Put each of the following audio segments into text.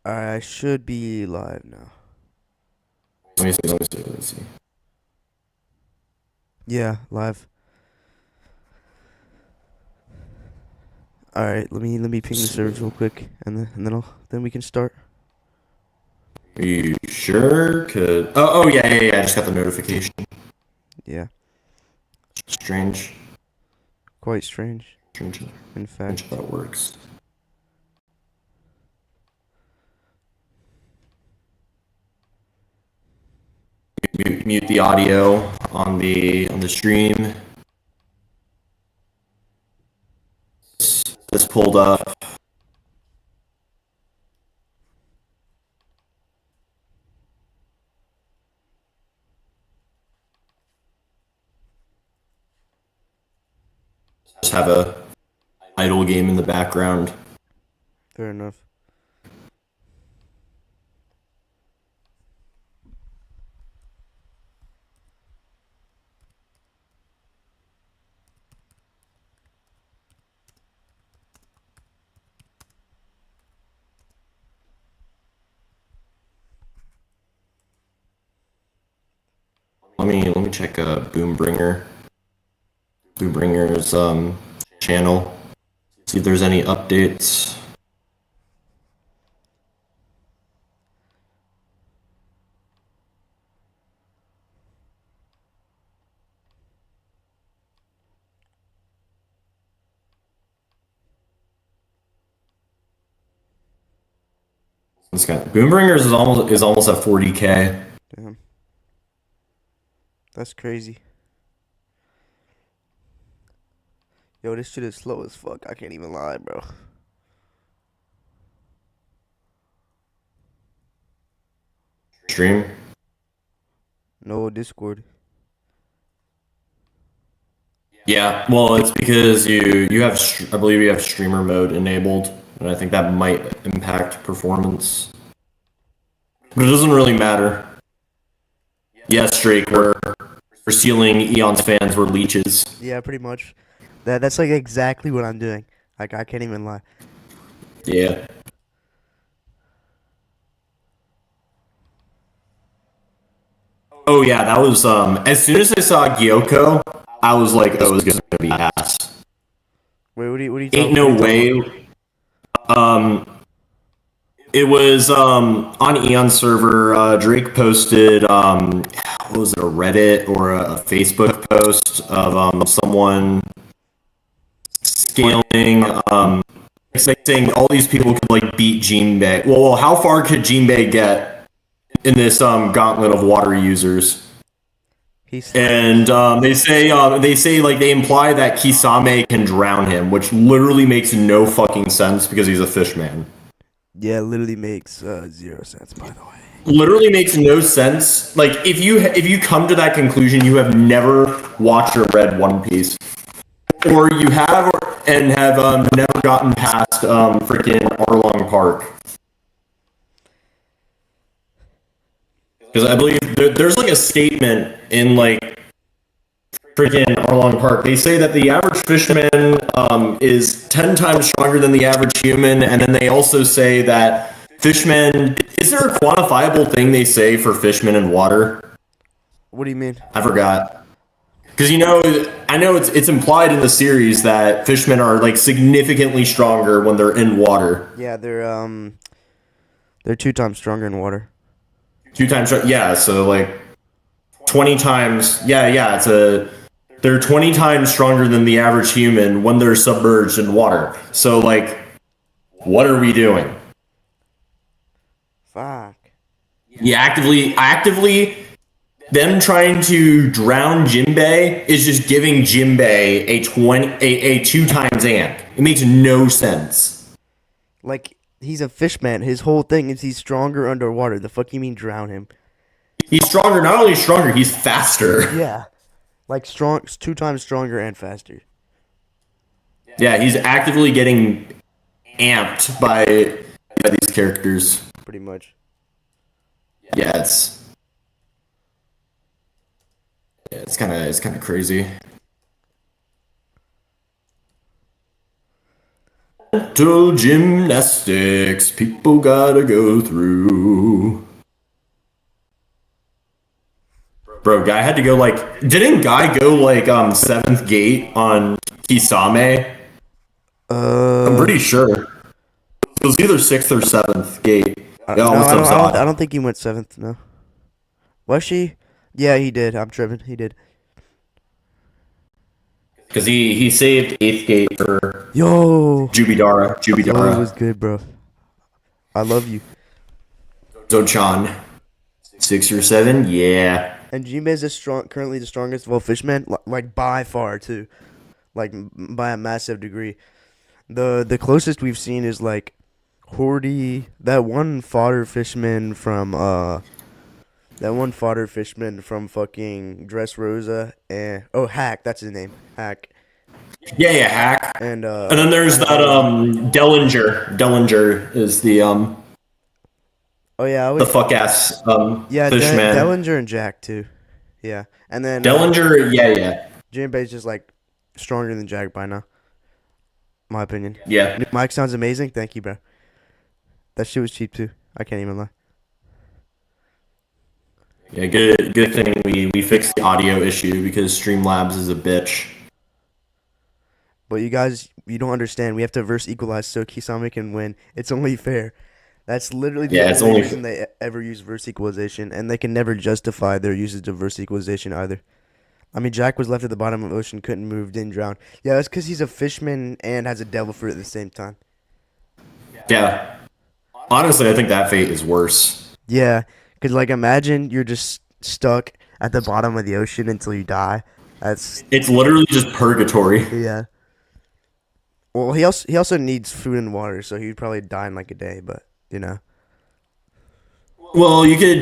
I should be live now. Let me see. Yeah, live. All right, let me ping the servers real quick, and then we can start. Are you sure? Oh yeah. I just got the notification. Yeah, Strange. quite strange, Strange. in Strange fact. how that works. Mute the audio on the stream. This pulled up. Just have a idle game in the background. Fair enough. Let me check Boombringer's channel. See if there's any updates. This guy Boombringers is almost at 40K. Damn, that's crazy. Yo, this shit is slow as fuck. I can't even lie, bro. Stream. No Discord. Yeah, well, it's because you have I believe you have streamer mode enabled, and I think that might impact performance. But it doesn't really matter. Yes, Drake, we're sealing Eon's fans were leeches. Yeah, pretty much. That's like exactly what I'm doing. Like I can't even lie. Yeah. Oh yeah, that was as soon as I saw Gyoko, I was like, oh, it's gonna be ass. Wait, what are you Ain't talking? What are no you talking about? way. Um It was on Eon server. Drake posted what was it, a Reddit or a Facebook post of someone scaling it's like saying all these people could like beat Jinbei. Well, how far could Jinbei get in this gauntlet of water users? He And slams. they say like they imply that Kisame can drown him, which literally makes no fucking sense because he's a fish man. Yeah, literally makes 0 cents, by the way. Literally makes no sense. Like if you come to that conclusion, you have never watched or read One Piece, or you have and have never gotten past freaking Arlong Park. Because I believe there's like a statement in like freaking Arlong Park. They say that the average fisherman is 10 times stronger than the average human, and then they also say that fishmen. Is there a quantifiable thing they say for fishmen in water? What do you mean? I forgot. Because I know it's implied in the series that fishmen are like significantly stronger when they're in water. Yeah, they're 2 times stronger in water. 2 times, yeah. So like 20 times, yeah. They're 20 times stronger than the average human when they're submerged in water. So like, what are we doing? Fuck. You actively them trying to drown Jinbei is just giving Jinbei a 2 times amp. It makes no sense. Like he's a fish man. His whole thing is he's stronger underwater. The fuck you mean drown him? He's stronger. Not only stronger, he's faster. Yeah, like strong, 2 times stronger and faster. Yeah, he's actively getting amped by these characters. Pretty much. Yeah, it's kind of crazy. Mental gymnastics people gotta go through. Bro, guy had to go like. Didn't guy go like seventh gate on Kisame? I'm Uh, pretty sure it was either sixth or seventh gate. Yo, no, what's up, I Zod? don't think he went seventh. No, was she? Yeah, he did. I'm tripping. He did. Because he saved eighth gate for Yo, yo, it was Jubidara, good, bro. I love you. Zochan. Six or seven? Yeah. And Jinbei is currently the strongest of all fishmen, like by far too, like by a massive degree. The closest we've seen is like Hordy, that one fodder fishman from fucking Dressrosa, and oh Hack, that's his name, Hack, Yeah, yeah, hack. and And then there's and that Hordy. Dellinger. Dellinger is Oh yeah, the fuck ass yeah, fish man. Dellinger and Jack too, yeah, and then Dellinger, yeah, yeah. Jinbei's just like stronger than Jack by now, my opinion. Yeah. New mic sounds amazing, thank you, bro. That shit was cheap too. I can't even lie. Yeah, good thing we fixed the audio issue because Streamlabs is a bitch. But you guys, you don't understand. We have to verse equalize so Kisame can win. It's only fair. That's literally the Yeah, it's only only reason they ever use verse equalization, and they can never justify their usage of verse equalization either. I mean, Jack was left at the bottom of the ocean, couldn't move, didn't drown. Yeah, that's because he's a fishman and has a devil fruit at the same time. yeah. Honestly, I think that fate is worse. Yeah, because like imagine you're just stuck at the bottom of the ocean until you die. That's It's literally just purgatory. yeah. Well, he also needs food and water, so he'd probably die in like a day. But you know. Well, you could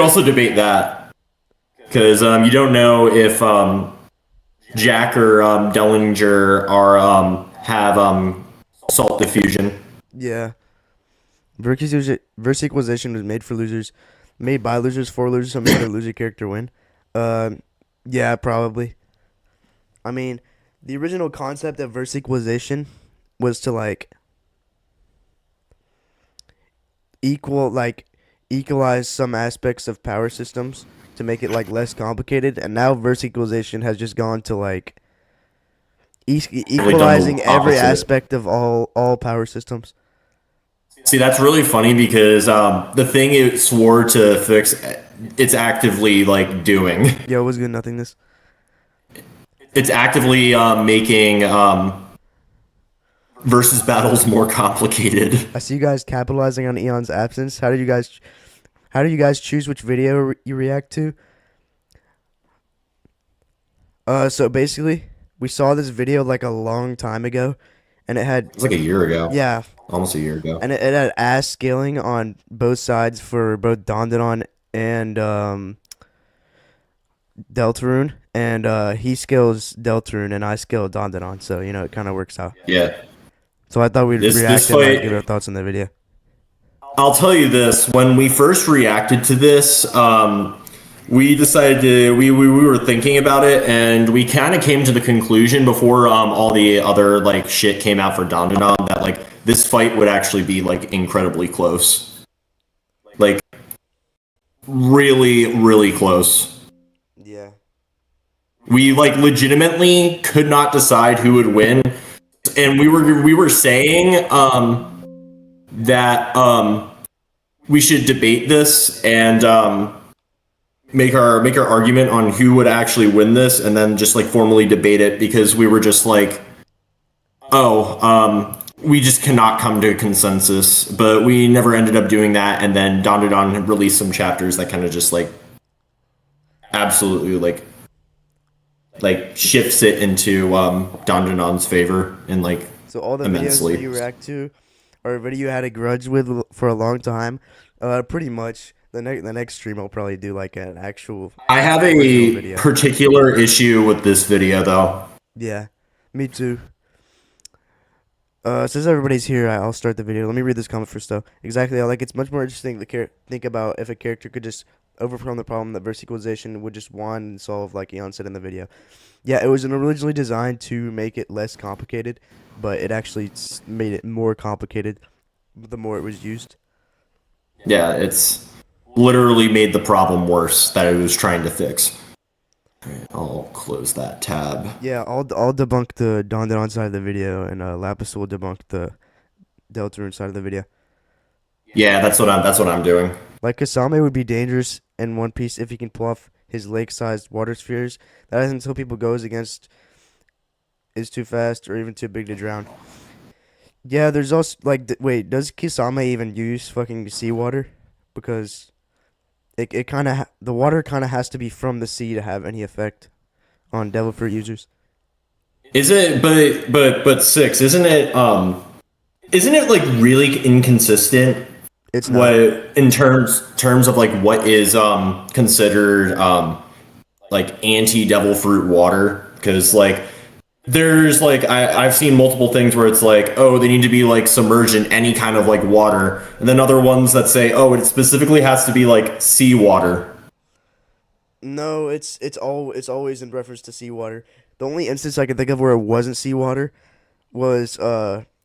also debate that because you don't know if Jack or Dellinger are have salt diffusion. Yeah. Verse equalization was made for losers, made by losers for losers, so make the loser character win. Um, yeah, probably. I mean, the original concept of verse equalization was to like equal like equalize some aspects of power systems to make it like less complicated, and now verse equalization has just gone to like Really done equalizing the every opposite. aspect of all power systems. See, that's really funny because the thing it swore to fix, it's actively like doing. Yo, was good nothingness. It's actively making versus battles more complicated. I see you guys capitalizing on Eon's absence. How do you guys choose which video you react to? So basically, we saw this video like a long time ago, and it had It's like a year ago, yeah, almost a year ago. and it had ass scaling on both sides for both Dandanon and deltarune, and he scales deltarune and I scale Dandanon, so it kind of works out. Yeah, So I thought we'd this react and like give fight. our thoughts on the video. I'll tell you this: when we first reacted to this, we decided to we were thinking about it, and we kind of came to the conclusion before all the other like shit came out for Dandanon that like this fight would actually be like incredibly close, like really close. Yeah. We like legitimately could not decide who would win, and we were saying that we should debate this and make our argument on who would actually win this, and then just like formally debate it because we were just like, oh, we just cannot come to a consensus. But we never ended up doing that, and then Don Don released some chapters that kind of just like absolutely like shifts it into Don Don's favor and like So all the videos that immensely. you react to, or a video you had a grudge with for a long time, pretty much the next stream I'll probably do like an actual I have original a video. particular issue with this video though. Yeah, me too. Since everybody's here, I'll start the video. Let me read this comment first, though. Exactly, like it's much more interesting to think about if a character could just overcome the problem that verse equalization would just want and solve, like Eon said in the video. Yeah, it was originally designed to make it less complicated, but it actually made it more complicated the more it was used. Yeah, it's literally made the problem worse that it was trying to fix. Alright, I'll close that tab. Yeah, I'll debunk the Don side of the video, and Lapis will debunk the deltarune side of the video. Yeah, that's what I'm doing. Like Kasame would be dangerous in One Piece if he can pull off his lake-sized water spheres. That is until people goes against is too fast or even too big to drown. Yeah, there's also like wait, does Kisame even use fucking seawater? Because it kind of the water kind of has to be from the sea to have any effect on devil fruit users. Is it? But six, isn't it like really inconsistent? It's What not. in terms of like what is considered like anti devil fruit water? Because like there's like I've seen multiple things where it's like, oh, they need to be like submerged in any kind of like water, and then other ones that say, oh, it specifically has to be like seawater. No, it's always in reference to seawater. The only instance I can think of where it wasn't seawater was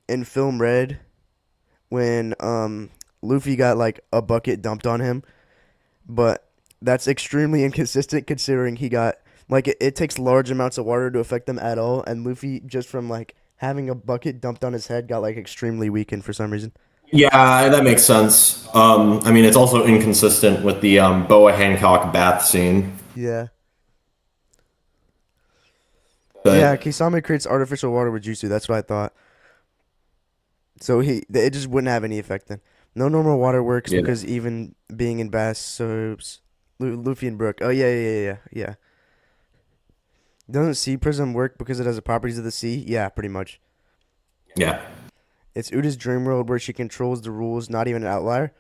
in Film Red when Luffy got like a bucket dumped on him, but that's extremely inconsistent considering he got like it takes large amounts of water to affect them at all, and Luffy just from like having a bucket dumped on his head got like extremely weakened for some reason. Yeah, that makes sense. I mean, it's also inconsistent with the Boa Hancock bath scene, Yeah. Yeah, but Kisame creates artificial water with jutsu. That's what I thought. So it just wouldn't have any effect then. No normal water works yeah. because even being in bass soaps, Luffy and Brook. Oh yeah. Doesn't sea prism work because it has the properties of the sea? Yeah, pretty much. Yeah. It's Uda's dream world where she controls the rules, not even an outlier.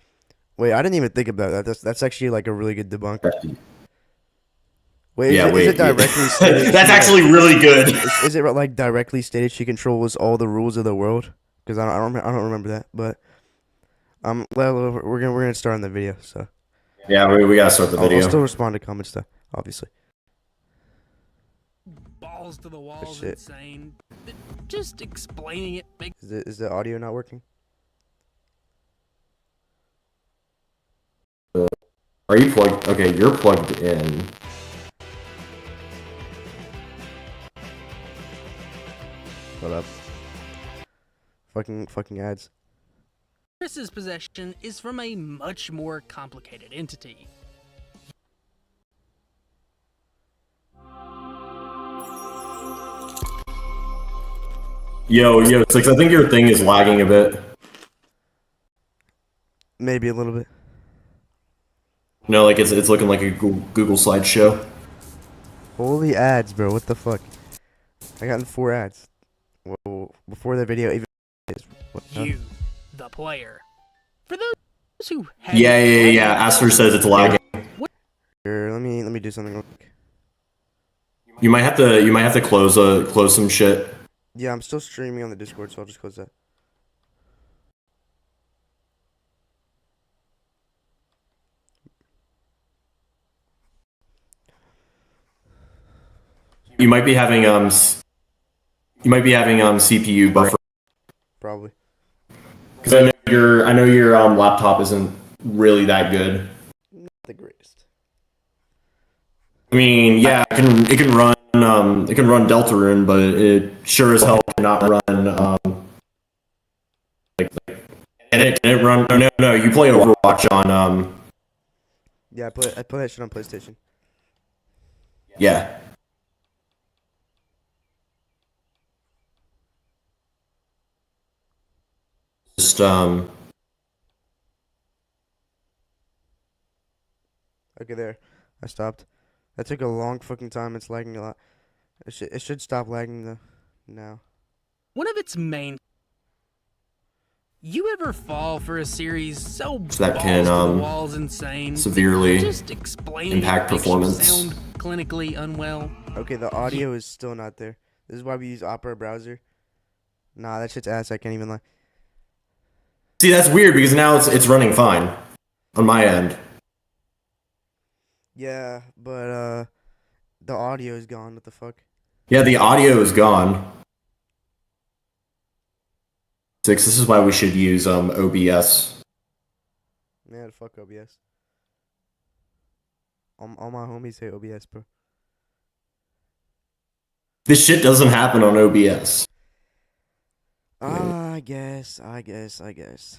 Wait, I didn't even think about that. That's actually like a really good debunk. Wait, Yeah, is it wait. Yeah. directly stated That's she like actually really good. is it like directly stated she controls all the rules of the world? Because I don't remember that, but well, we're gonna start on the video, so Yeah, we gotta start the I'll video. still respond to comments though, obviously. Balls to the Oh walls, shit, insane. Just explaining it makes is the audio not working? Are you plugged? Okay, you're plugged in. Hold up, fucking ads. Chris's possession is from a much more complicated entity. Yo, Six, I think your thing is lagging a bit. Maybe a little bit. No, like it's looking like a Google slideshow. Holy ads, bro! What the fuck? I got 4 ads. Whoa, before the video even is. What the? You, the player. For those who haven't Yeah. Aster says it's lagging. Here, let me do something real quick. You might have to close some shit. Yeah, I'm still streaming on the Discord, so I'll just close that. You might be having CPU buffer Probably. because I know your laptop isn't really that good. Not the greatest. I mean, yeah, it can run deltarune, but it sure as hell cannot run like can it run no you play Overwatch on Yeah, I play that shit on PlayStation. yeah. Just Okay, there. I stopped. That took a long fucking time. It's lagging a lot. It should stop lagging though. Now. One of its main. You ever fall for a series so that can, balls to the walls insane? severely Just explaining impact it makes performance. You sound clinically unwell. Okay, the audio is still not there. This is why we use Opera browser. Nah, that shit's ass. I can't even lie. See, that's weird because now it's running fine on my end. Yeah, but the audio is gone. What the fuck? Yeah, the audio is gone. Six. This is why we should use OBS. Man, fuck OBS. All my homies say OBS, bro. This shit doesn't happen on OBS. I guess.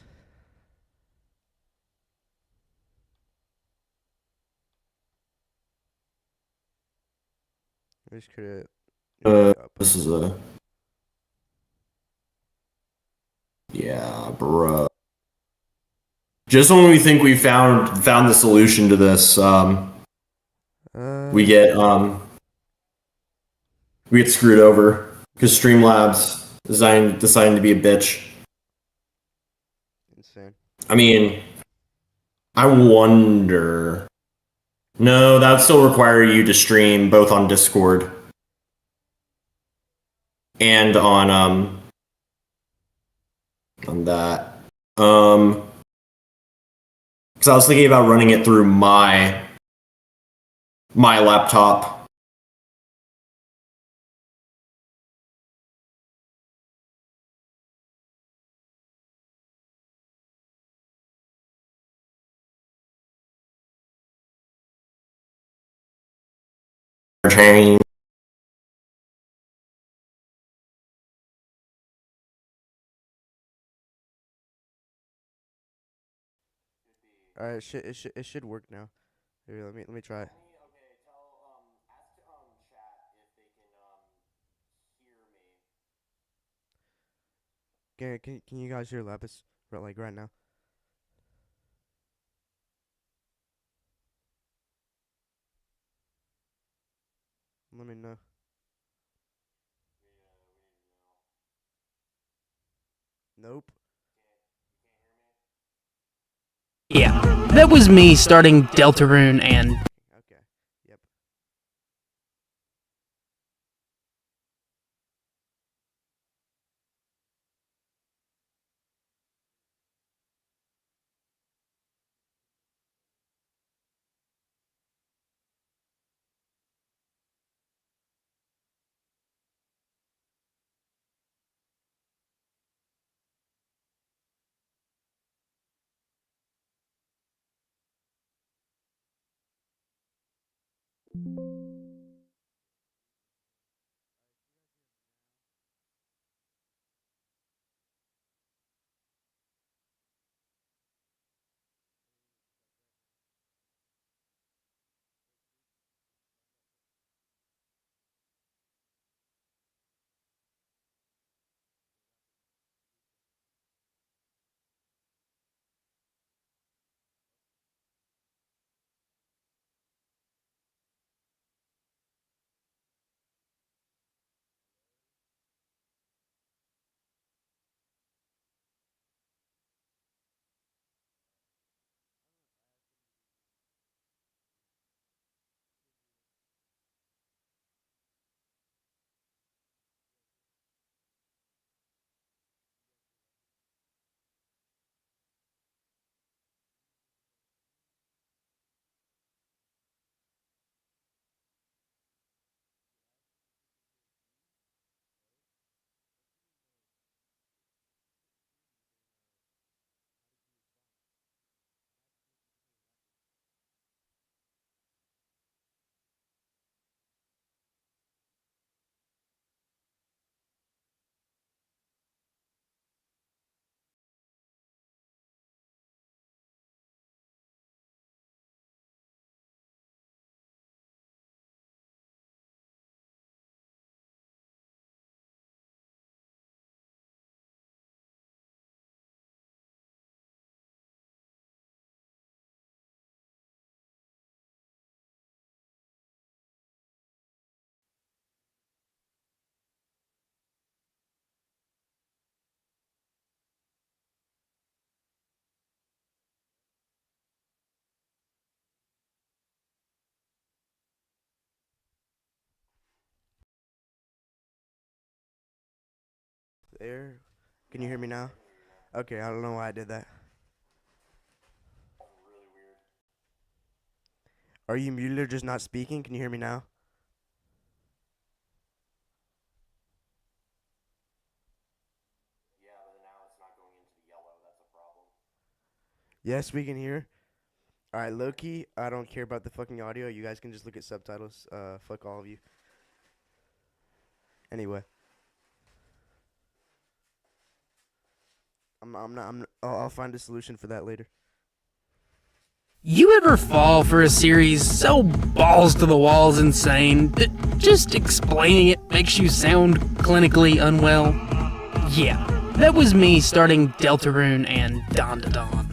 We just create a new shop. This is a bro. Just when we think we found the solution to this, we Uh, get we get screwed over because Streamlabs designed to be a bitch. insane. I mean, I wonder. No, that would still require you to stream both on Discord and on that. Because I was thinking about running it through my laptop. Chain. All right, it should work now. Here, let me try it. Can you guys hear Lapis like right now? Let me know. Nope. Yeah, that was me starting deltarune and Okay. Yep. There. Can you hear me now? Okay, I don't know why I did that. Are you muted or just not speaking? Can you hear me now? Yeah, but now it's not going into the yellow. That's a problem. Yes, we can hear. All right, Loki. I don't care about the fucking audio. You guys can just look at subtitles. Fuck all of you. Anyway, I'm not. I'll find a solution for that later. You ever fall for a series so balls to the walls insane that just explaining it makes you sound clinically unwell? Yeah, that was me starting Deltarune and Dawn to Dawn.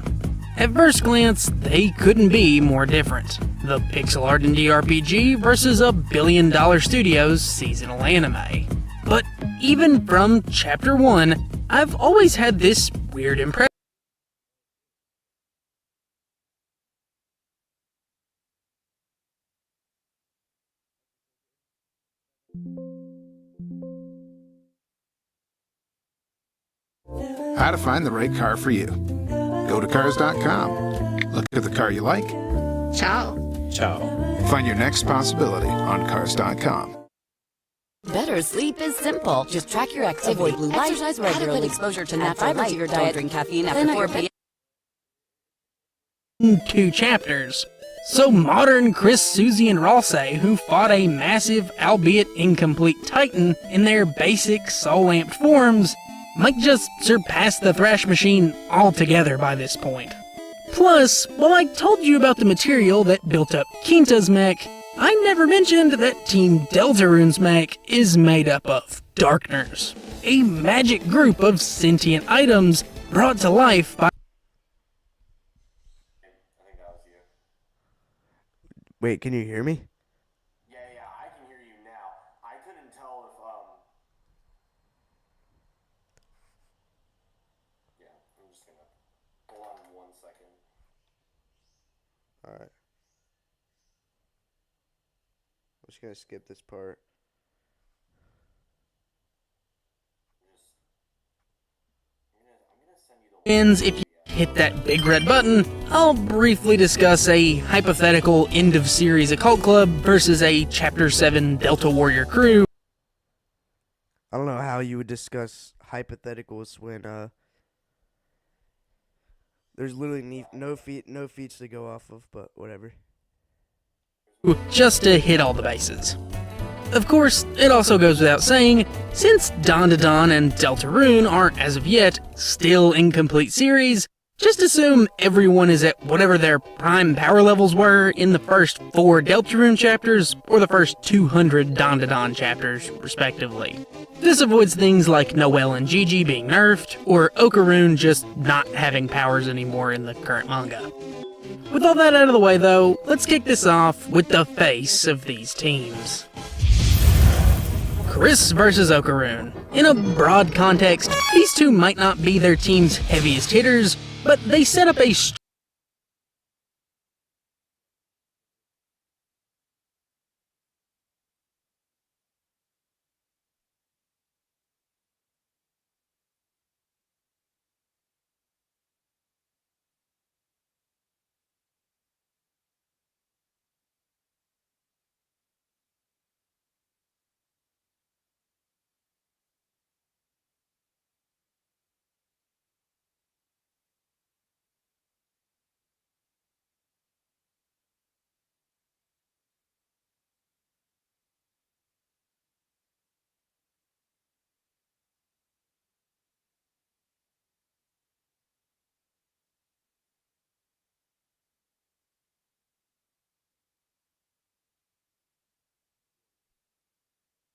At first glance, they couldn't be more different. The pixel art indie RPG versus a billion-dollar studio's seasonal anime. But even from Chapter 1, I've always had this weird impression. How to find the right car for you. Go to cars.com. Look at the car you like. Ciao. Find your next possibility on cars.com. Better sleep is simple. Just track your activity, avoid blue light, exercise regularly, adequate exposure to natural light, to your diet, don't drink caffeine after 4 p.m. 2 chapters. So modern Chris, Susie, and Ralsei, who fought a massive, albeit incomplete Titan in their basic soul-amped forms, might just surpass the Thrash Machine altogether by this point. Plus, while I told you about the material that built up Quinta's mech, I never mentioned that Team Deltarune's mech is made up of Darkners, a magic group of sentient items brought to life by Wait, can you hear me? Yeah, I can hear you now. I couldn't tell if Yeah, I'm just gonna hold on 1 second. All right. I'm just gonna skip this part. I'm gonna send you the wins. If you hit that big red button, I'll briefly discuss a hypothetical end-of-series occult club versus a Chapter 7 Delta Warrior crew. I don't know how you would discuss hypotheticals when there's literally no feats to go off of, but whatever. Just to hit all the bases. Of course, it also goes without saying, since Dawn to Dawn and Deltarune aren't as of yet still incomplete series, just assume everyone is at whatever their prime power levels were in the first 4 Deltarune chapters or the first 200 Dawn to Dawn chapters, respectively. This avoids things like Noelle and Gigi being nerfed, or Okarune just not having powers anymore in the current manga. With all that out of the way though, let's kick this off with the face of these teams. Chris versus Okarune. In a broad context, these two might not be their team's heaviest hitters, but they set up a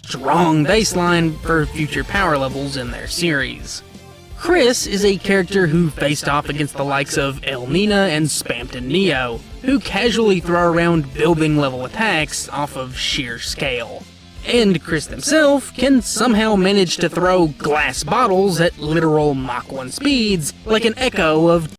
strong baseline for future power levels in their series. Chris is a character who faced off against the likes of El Nina and Spampton Neo, who casually throw around building level attacks off of sheer scale. And Chris himself can somehow manage to throw glass bottles at literal Mach 1 speeds, like an echo of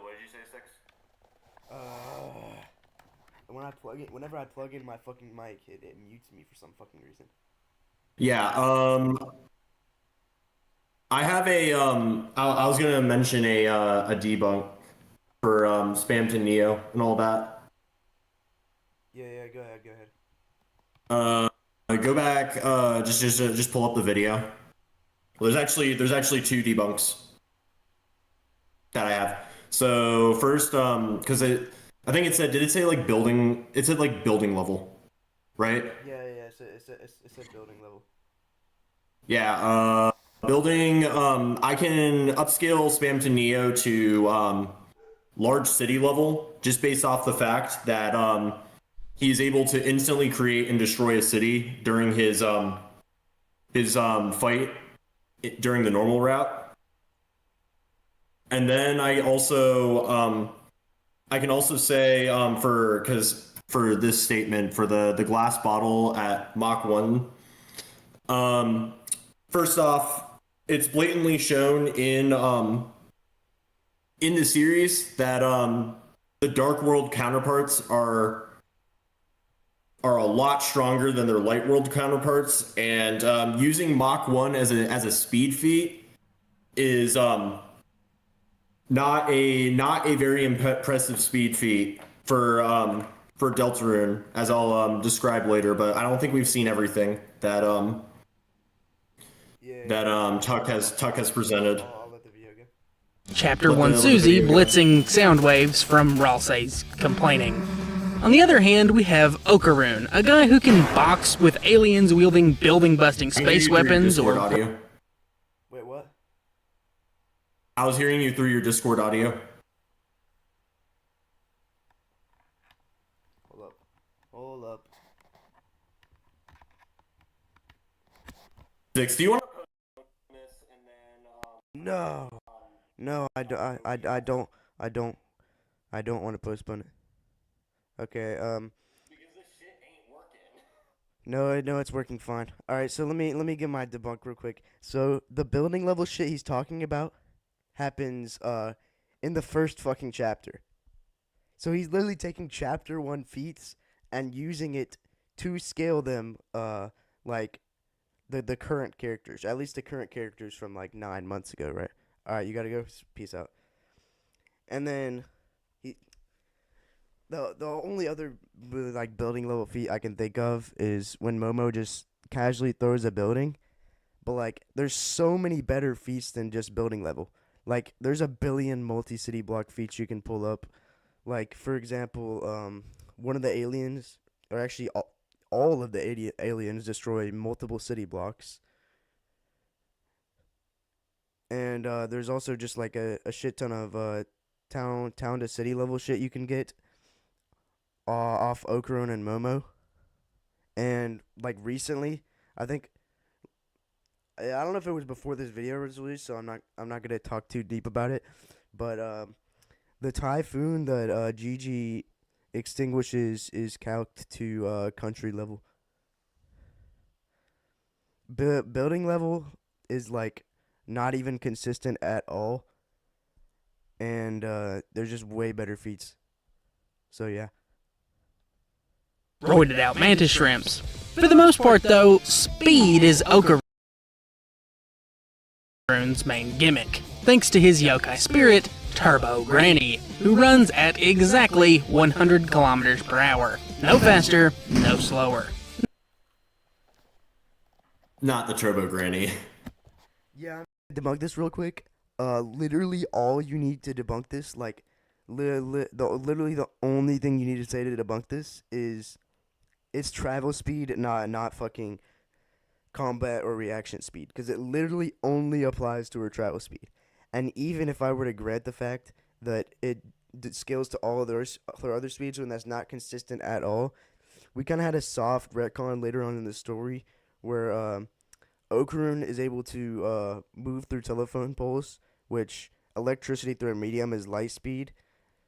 What did you say, Six? Whenever I plug in my fucking mic, it mutes me for some fucking reason. Yeah. I have a I was gonna mention a debunk for spam to Neo and all that. Yeah, go ahead. Go back. Just pull up the video. Well, there's actually two debunks that I have. So first, because I think it said, did it say like building? It said like building level, right? Yeah, it's a building level. Yeah. Building. I can upscale spam to Neo to large city level just based off the fact that he's able to instantly create and destroy a city during his fight during the normal route. And then I can also say for this statement for the glass bottle at Mach 1. First off, it's blatantly shown in the series that the Dark World counterparts are a lot stronger than their Light World counterparts, and using Mach 1 as a speed feat is not a very impressive speed feat for deltarune, as I'll describe later. But I don't think we've seen everything that Tuck has presented. I'll let the video go. Chapter 1 Susie blitzing sound waves from Ralsei's complaining. On the other hand, we have Okarune, a guy who can box with aliens wielding building-busting space weapons or... Audio. Wait, what? I was hearing you through your Discord audio. Hold up. Six, do you want to post this and then No, I don't want to postpone it. Okay, because this shit ain't working. no, it's working fine. All right, so let me get my debunk real quick. So the building level shit he's talking about happens in the first fucking chapter. So he's literally taking chapter 1 feats and using it to scale them like the current characters, at least the current characters from like 9 months ago, right? All right, you gotta go. Peace out. And then the only other really like building level feat I can think of is when Momo just casually throws a building. But like, there's so many better feats than just building level. Like, there's a billion multi-city block feats you can pull up. Like, for example, one of the aliens, or actually all of the aliens destroy multiple city blocks. And there's also just like a shit ton of town to city level shit you can get off Okarone and Momo. And like recently, I don't know if it was before this video was released, so I'm not gonna talk too deep about it. But the typhoon that GG extinguishes is calced to country level. Building level is like not even consistent at all, and there's just way better feats. So yeah. roided out mantis shrimps. For the most part, though, speed is Okarune's main gimmick, thanks to his yokai spirit, Turbo Granny, who runs at exactly 100 kilometers per hour. No faster, no slower. Not the Turbo Granny. Yeah, I'm gonna debunk this real quick. Literally all you need to debunk this, like, literally the only thing you need to say to debunk this is it's travel speed, not fucking combat or reaction speed, because it literally only applies to her travel speed. And even if I were to grant the fact that it scales to all of her other speeds when that's not consistent at all, we kind of had a soft retcon later on in the story where Okarune is able to move through telephone poles, which electricity through a medium is light speed.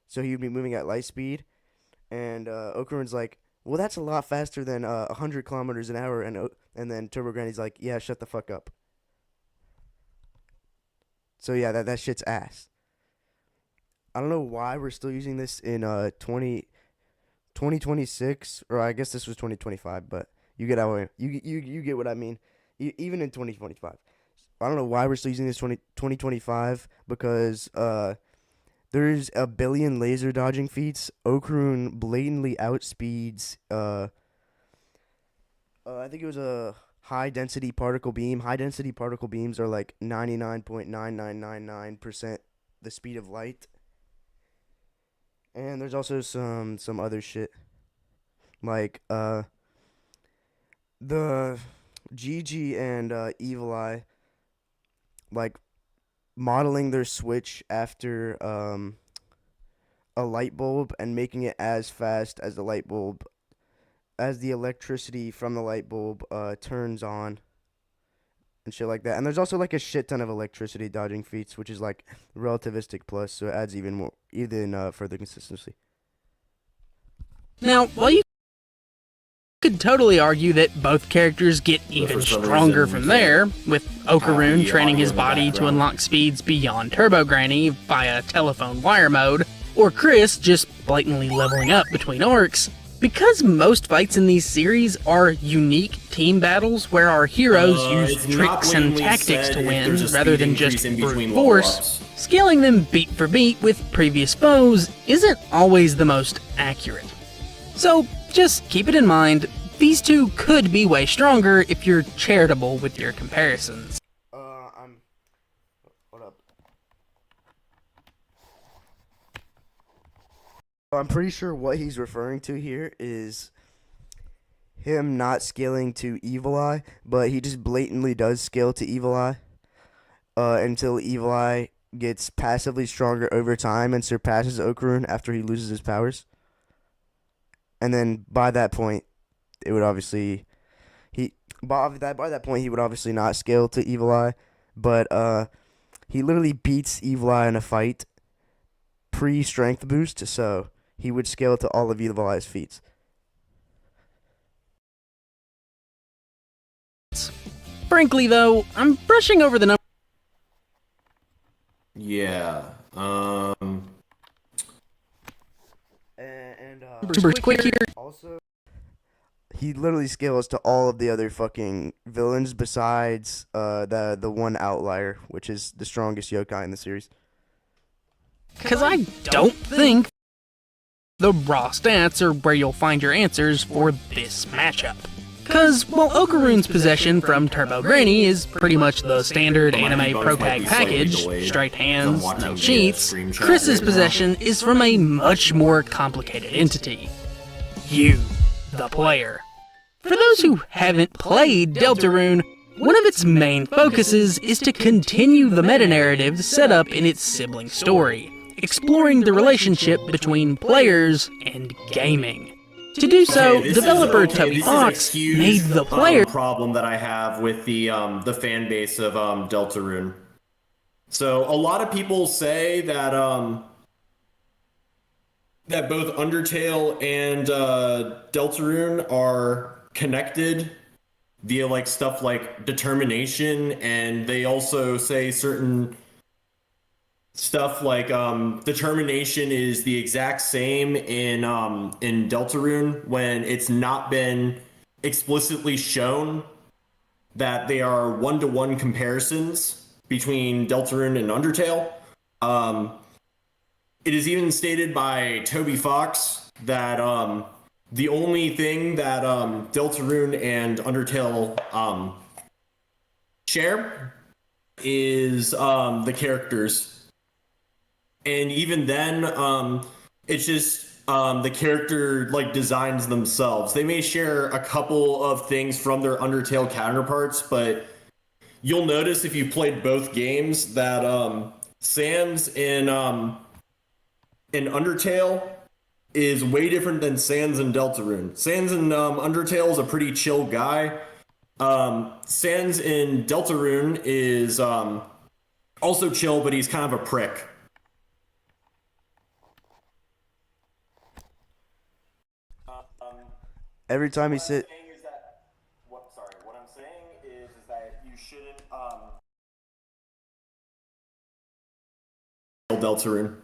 So he would be moving at light speed. And Okarune's like, well, that's a lot faster than 100 kilometers an hour. And then Turbo Granny's like, yeah, shut the fuck up. So yeah, that shit's ass. I don't know why we're still using this in 2026, or I guess this was 2025, but you get how you get what I mean. Even in 2025, I don't know why we're still using this 2025 because there's a billion laser dodging feats. Okarun blatantly outspeeds I think it was a high density particle beam. High density particle beams are like 99.9999% the speed of light. And there's also some other shit like the GG and Evil Eye, like modeling their switch after a light bulb and making it as fast as the light bulb, as the electricity from the light bulb turns on and shit like that. And there's also like a shit ton of electricity dodging feats, which is like relativistic plus, so it adds even further consistency. Now, while you could totally argue that both characters get even stronger from there, with Okarun training his body to unlock speeds beyond Turbo Granny via telephone wire mode, or Chris just blatantly leveling up between arcs, because most fights in these series are unique team battles where our heroes use tricks and tactics to win rather than just brute force, scaling them beat for beat with previous foes isn't always the most accurate. So just keep it in mind, these two could be way stronger if you're charitable with your comparisons. I'm pretty sure what he's referring to here is him not scaling to Evil Eye, but he just blatantly does scale to Evil Eye until Evil Eye gets passively stronger over time and surpasses Okarun after he loses his powers. And then by that point, it would obviously by that point he would obviously not scale to Evil Eye, but he literally beats Evil Eye in a fight pre-strength boost, so he would scale to all of Evil Eye's feats. Frankly though, I'm brushing over the numbers. Yeah. Numbers quick here. Also, he literally scales to all of the other fucking villains besides the one outlier, which is the strongest yokai in the series. Because I don't think the raw stats are where you'll find your answers for this matchup. Because while Okarun's possession from Turbo Granny is pretty much the standard anime pro-tag package, straight hands, no cheats, Chris's possession is from a much more complicated entity. You, the player. For those who haven't played Deltarune, one of its main focuses is to continue the meta-narrative set up in its sibling story, exploring the relationship between players and gaming. To do so, developer Toby Fox made the player problem that I have with the fan base of Deltarune. So a lot of people say that that both Undertale and Deltarune are connected via like stuff like determination, and they also say certain stuff like determination is the exact same in Deltarune when it's not been explicitly shown that they are one-to-one comparisons between Deltarune and Undertale. It is even stated by Toby Fox that the only thing that Deltarune and Undertale share is the characters. And even then, it's just the character like designs themselves. They may share a couple of things from their Undertale counterparts, but you'll notice if you've played both games that Sans in Undertale is way different than Sans in Deltarune. Sans in Undertale is a pretty chill guy. Sans in Deltarune is also chill, but he's kind of a prick. Every time he sit. What I'm saying is that you shouldn't Deltarune.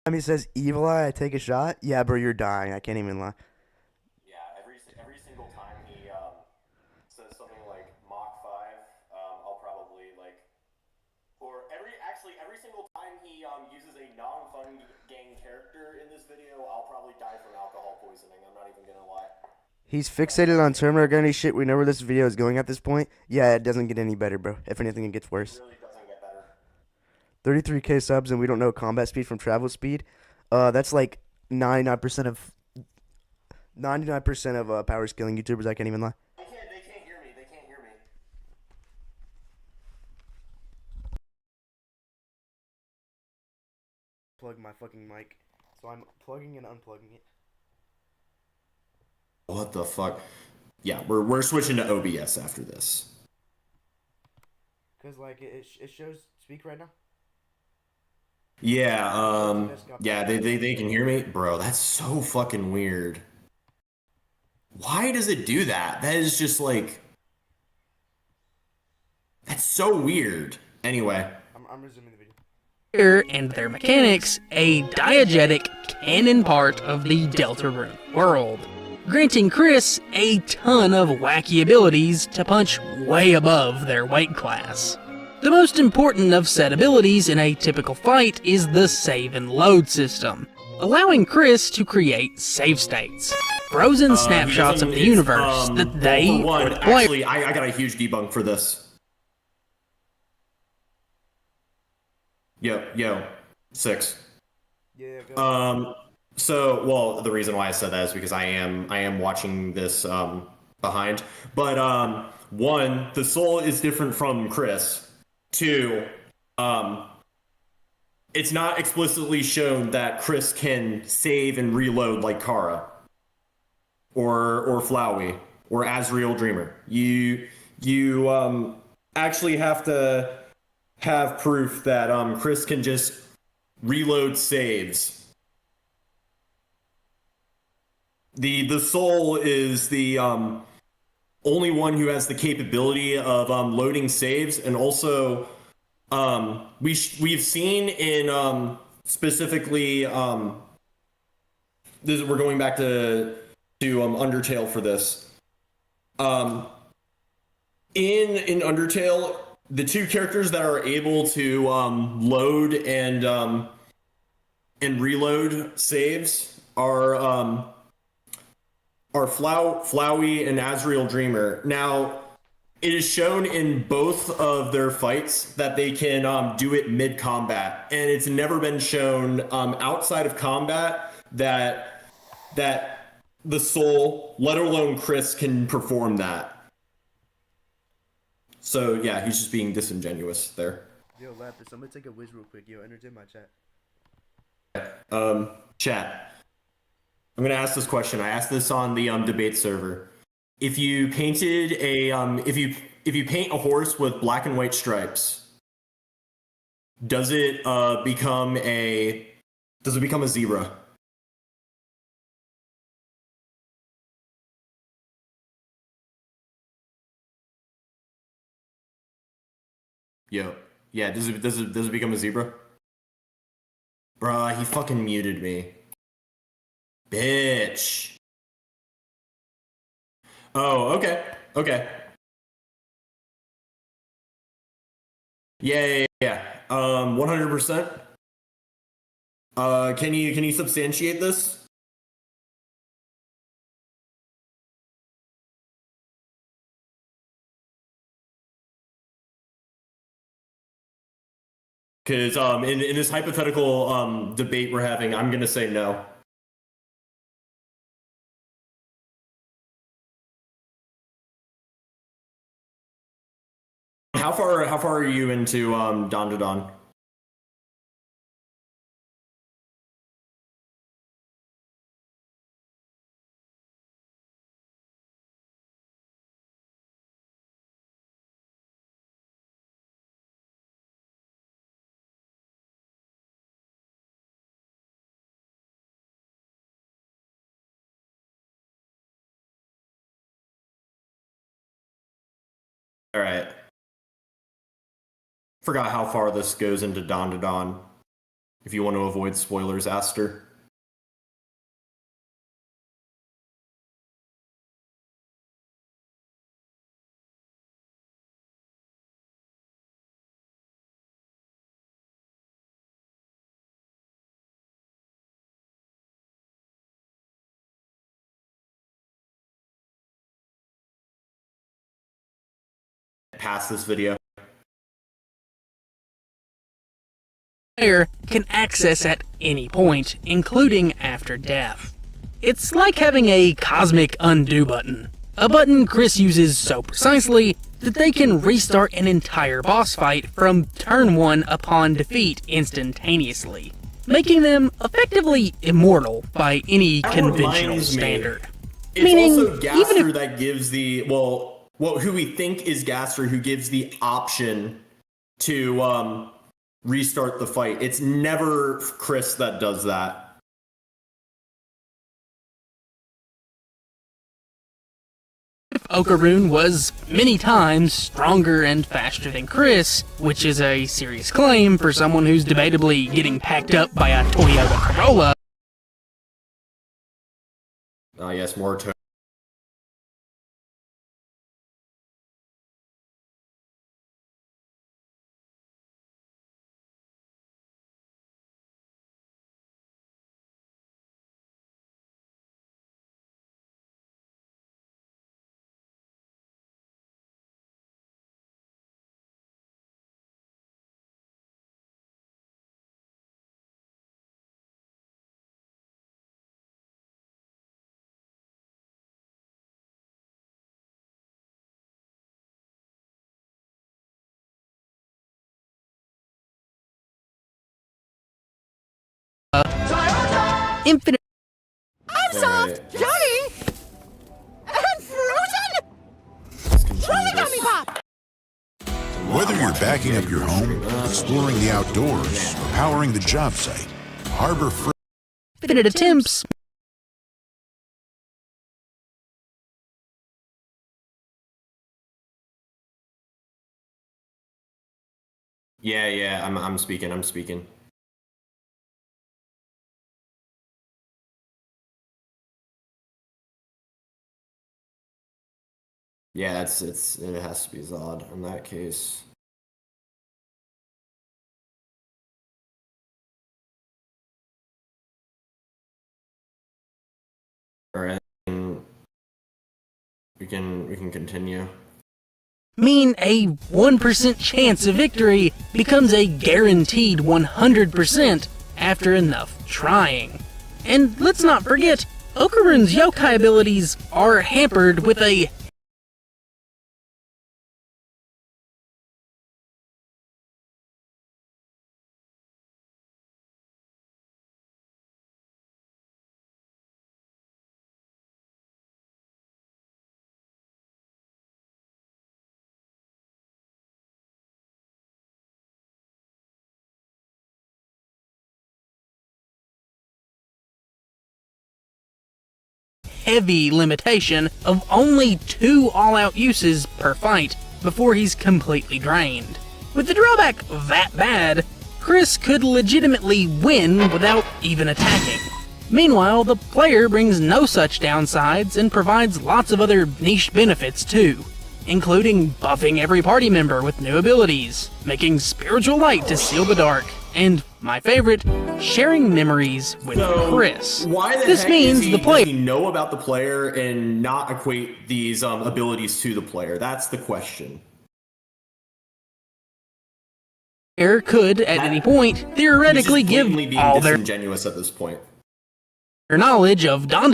Time he says evil eye, I take a shot. Yeah, bro, you're dying. I can't even lie. Yeah, every single time he says something like Mach 5, I'll probably like, or every single time he uses a non-fun gang character in this video, I'll probably die from alcohol poisoning. I'm not even gonna lie. He's fixated on terminal gunny shit. We know where this video is going at this point. Yeah, it doesn't get any better, bro. If anything, it gets worse. It really doesn't get better. 33K subs, and we don't know combat speed from travel speed. That's like 99% of 99% of power scaling YouTubers. I can't even lie. They can't hear me. They can't hear me. Plug my fucking mic, so I'm plugging and unplugging it. What the fuck? Yeah, we're switching to OBS after this. Cause like it shows speak right now. Yeah, yeah, they can hear me? Bro, that's so fucking weird. Why does it do that? That is just like, that's so weird. Anyway. I'm resuming the video. And their mechanics a diegetic canon part of the Deltarune world, granting Chris a ton of wacky abilities to punch way above their weight class. The most important of said abilities in a typical fight is the save and load system, allowing Chris to create save states, frozen snapshots of the universe that they or the player. Actually, I got a huge debunk for this. Yo, 6. Yeah, go. So, well, the reason why I said that is because I am watching this behind. But 1, the soul is different from Chris. 2, it's not explicitly shown that Chris can save and reload like Kara or Flowey or Azrael Dreamer. You actually have to have proof that Chris can just reload saves. The soul is the only one who has the capability of loading saves, and also we've seen in specifically this, we're going back to Undertale for this. In Undertale, the 2 characters that are able to load and reload saves are Flowey and Azrael Dreamer. Now, it is shown in both of their fights that they can do it mid-combat, and it's never been shown outside of combat that the soul, let alone Chris, can perform that. So yeah, he's just being disingenuous there. Yo, Lapis, I'm gonna take a whiz real quick. Yo, entertain my chat. Chat. I'm gonna ask this question. I asked this on the debate server. If you painted a if you paint a horse with black and white stripes, does it become a zebra? Yo, yeah. Does it become a zebra? Bruh, he fucking muted me. Bitch. Oh, okay. Yeah. 100%. Can you substantiate this? Because in this hypothetical debate we're having, I'm gonna say no. How far are you into Don to Don? All right. Forgot how far this goes into Don to Don. if you want to avoid spoilers, Aster. Past this video. Player can access at any point, including after death. It's like having a cosmic undo button. A button Chris uses so precisely that they can restart an entire boss fight from turn 1 upon defeat instantaneously, making them effectively immortal by any That conventional reminds me, standard. It's Meaning, also Gaster even if that gives the who we think is Gaster who gives the option to restart the fight. It's never Chris that does that. Okarune was many times stronger and faster than Chris, which is a serious claim for someone who's debatably getting packed up by a Toyota Corolla. Yes, more to. Infinite I'm soft, Johnny, and frozen. Let's continue Try the this. gummy pop. Whether you're backing up your home, exploring the outdoors, or powering the job site, Harbor Freight attempts. Yeah, I'm speaking. Yeah, it has to be Zod in that case. All right, we can continue. Mean a 1% chance of victory becomes a guaranteed 100% after enough trying. And let's not forget, Okarune's yokai abilities are hampered with a heavy limitation of only 2 all-out uses per fight before he's completely drained. With the drawback that bad, Chris could legitimately win without even attacking. Meanwhile, the player brings no such downsides and provides lots of other niche benefits too, including buffing every party member with new abilities, making spiritual light to seal the dark, and, my favorite, sharing memories with Chris. Why the This heck means the player does he know about the player and not equate these abilities to the player? That's the question. could, at any point, theoretically He's just give blatantly being all their disingenuous at this point. knowledge of Don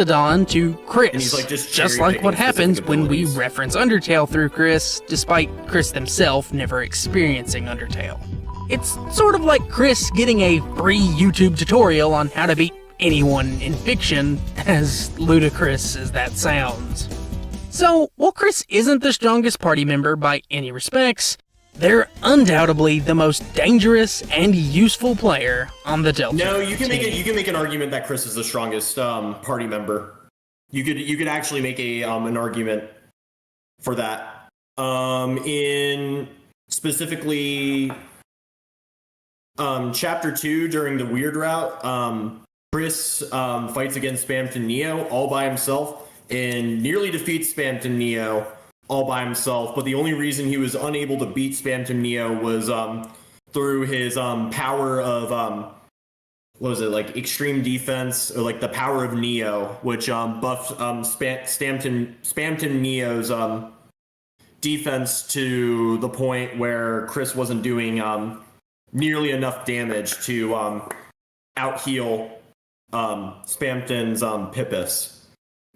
to Chris, And he's, like, just like what cherry-picking happens specific when we abilities. reference Undertale through Chris, despite Chris himself never experiencing Undertale. It's sort of like Chris getting a free YouTube tutorial on how to beat anyone in fiction, as ludicrous as that sounds. So, while Chris isn't the strongest party member by any respects, they're undoubtedly the most dangerous and useful player on the Delta. No, you can team. make an argument that Chris is the strongest party member. You could actually make a an argument for that. In specifically chapter 2 during the weird route, Chris fights against Spamton Neo all by himself and nearly defeats Spamton Neo all by himself. But the only reason he was unable to beat Spamton Neo was through his power of what was it, like extreme defense, or like the power of Neo, which buffed Spamton Neo's defense to the point where Chris wasn't doing nearly enough damage to out heal Spamton's Pippus.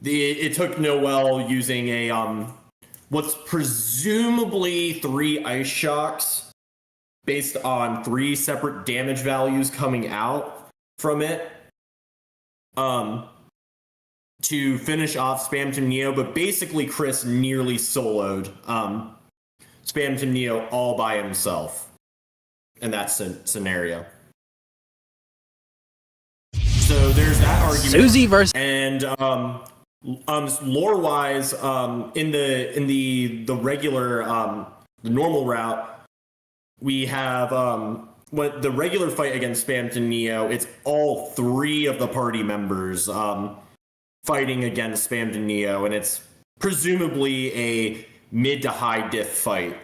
It took Noel using a what's presumably 3 ice shocks based on 3 separate damage values coming out from it to finish off Spamton Neo, but basically Chris nearly soloed Spamton Neo all by himself in that scenario. So there's that argument. Susie versus And lore-wise, in the regular the normal route, we have what the regular fight against Spamton Neo. It's all 3 of the party members fighting against Spamton Neo, and it's presumably a mid to high diff fight.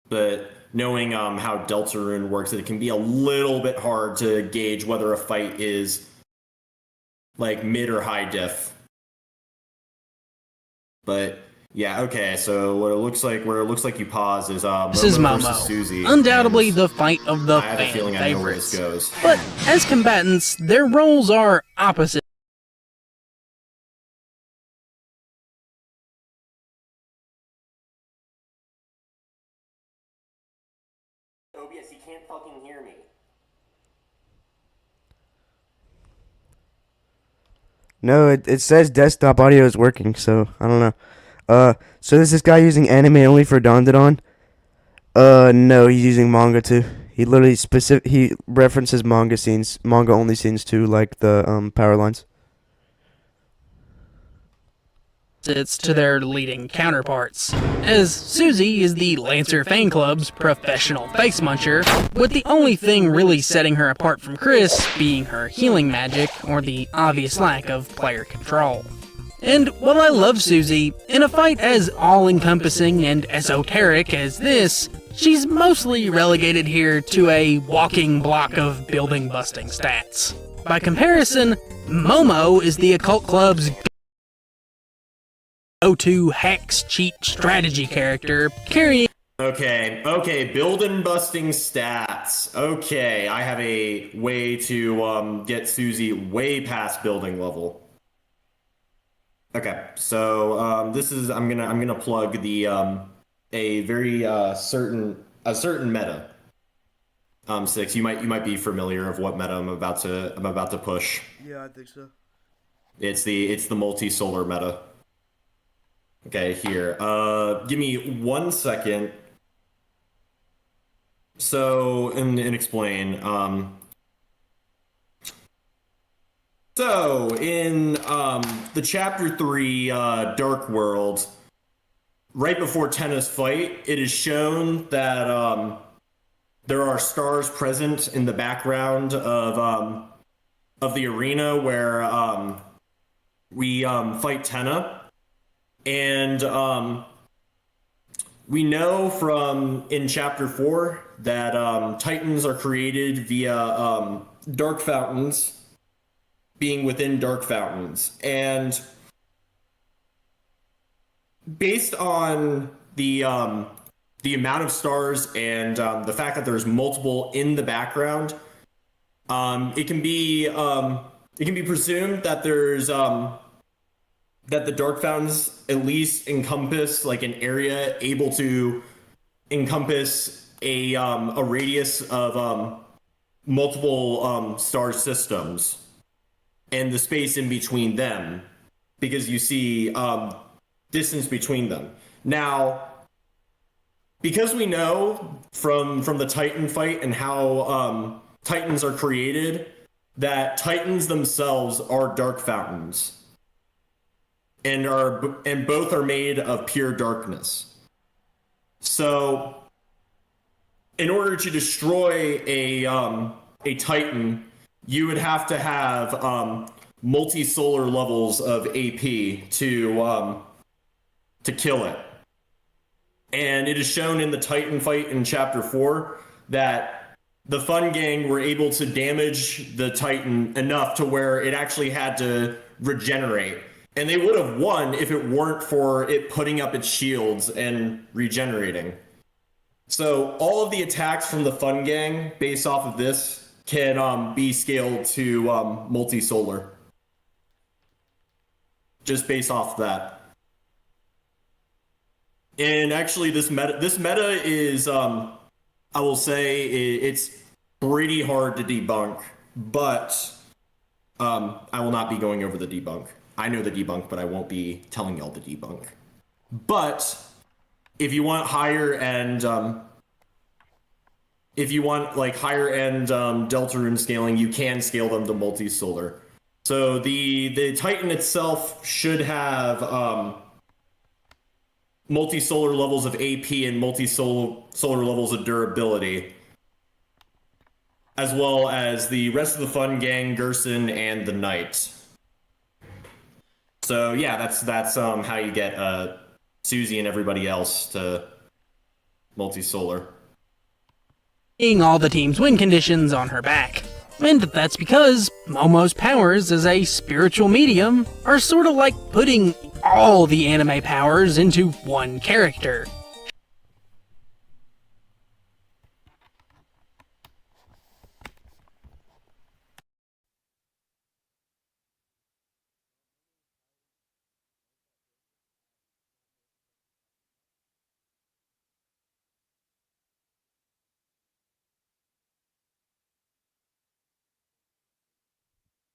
But knowing how deltarune works, it can be a little bit hard to gauge whether a fight is like mid or high diff. But yeah, okay. So where it looks like you pause is this is Momo Momo. versus Susie. Undoubtedly the fight of the I have a fan feeling I know where this favorites. goes. But as combatants, their roles are opposite. OBS, you can't fucking hear me. No, it says desktop audio is working, so I don't know. So is this guy using anime only for Don? No, he's using manga too. He literally he references manga only scenes too, like the power lines. It's to their leading counterparts, as Susie is the Lancer fan club's professional face muncher, with the only thing really setting her apart from Chris being her healing magic or the obvious lack of player control. And while I love Susie, in a fight as all-encompassing and esoteric as this, she's mostly relegated here to a walking block of building-busting stats. By comparison, Momo is the Occult Club's go-to hex cheat strategy character, carrying Okay, building busting stats. Okay, I have a way to get Susie way past building level. Okay, so this is I'm gonna plug the a very certain meta. 6. You might be familiar of what meta I'm about to push. Yeah, I think so. It's the multi-solar meta. Okay, here. Give me 1 second. So, and explain. So, in the Chapter 3 Dark World, right before Tenna's fight, it is shown that there are stars present in the background of the arena where we fight Tenna. And we know from in Chapter 4 that Titans are created via dark fountains being within dark fountains. And based on the amount of stars and the fact that there's multiple in the background, it can be presumed that there's that the dark fountains at least encompass like an area able to encompass a radius of multiple star systems and the space in between them, because you see distance between them. Now, because we know from the Titan fight and how Titans are created, that Titans themselves are dark fountains. And both are made of pure darkness. So in order to destroy a Titan, you would have to have multi-solar levels of AP to kill it. And it is shown in the Titan fight in Chapter 4 that the Fun Gang were able to damage the Titan enough to where it actually had to regenerate. And they would have won if it weren't for it putting up its shields and regenerating. So all of the attacks from the Fun Gang based off of this can be scaled to multi-solar. Just based off that. And actually this meta is, I will say, it's pretty hard to debunk, but I will not be going over the debunk. I know the debunk, but I won't be telling y'all the debunk. But if you want higher end, deltarune scaling, you can scale them to multi-solar. So the Titan itself should have multi-solar levels of AP and multi-solar levels of durability, as well as the rest of the Fun Gang, Gerson, and the Knight. So yeah, that's how you get Susie and everybody else to multi-solar. Seeing all the team's win conditions on her back. And that's because Momo's powers as a spiritual medium are sort of like putting all the anime powers into one character.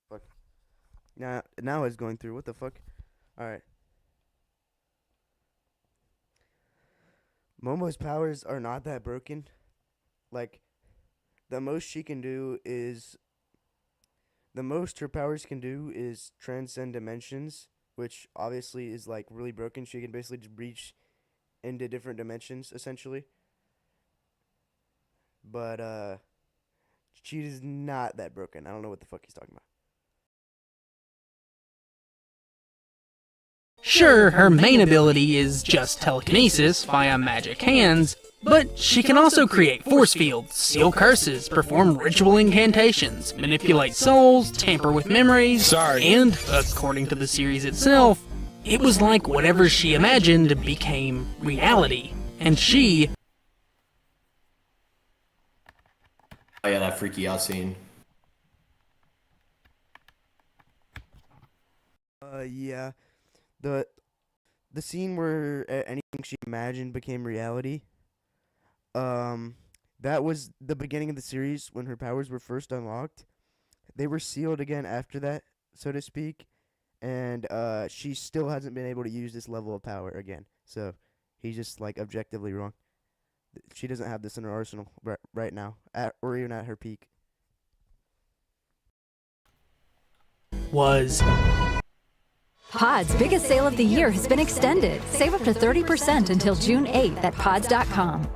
Fuck. Now it's going through. What the fuck? Alright. Momo's powers are not that broken. Like, the most she can do is... The most her powers can do is transcend dimensions, which obviously is, like, really broken. She can basically just reach into different dimensions, essentially. But, she is not that broken. I don't know what the fuck he's talking about. Sure, her main ability is just telekinesis via magic hands, but she can also create force fields, seal curses, perform ritual incantations, manipulate souls, tamper with memories, and, according to the series itself, it was like whatever she imagined became reality, and she... Oh yeah, that freaky out scene. Yeah. The scene where anything she imagined became reality. That was the beginning of the series when her powers were first unlocked. They were sealed again after that, so to speak, and she still hasn't been able to use this level of power again. So he's just like objectively wrong. She doesn't have this in her arsenal right now, or even at her peak. was... Pod's biggest sale of the year has been extended. Save up to 30% until June 8th at pods.com.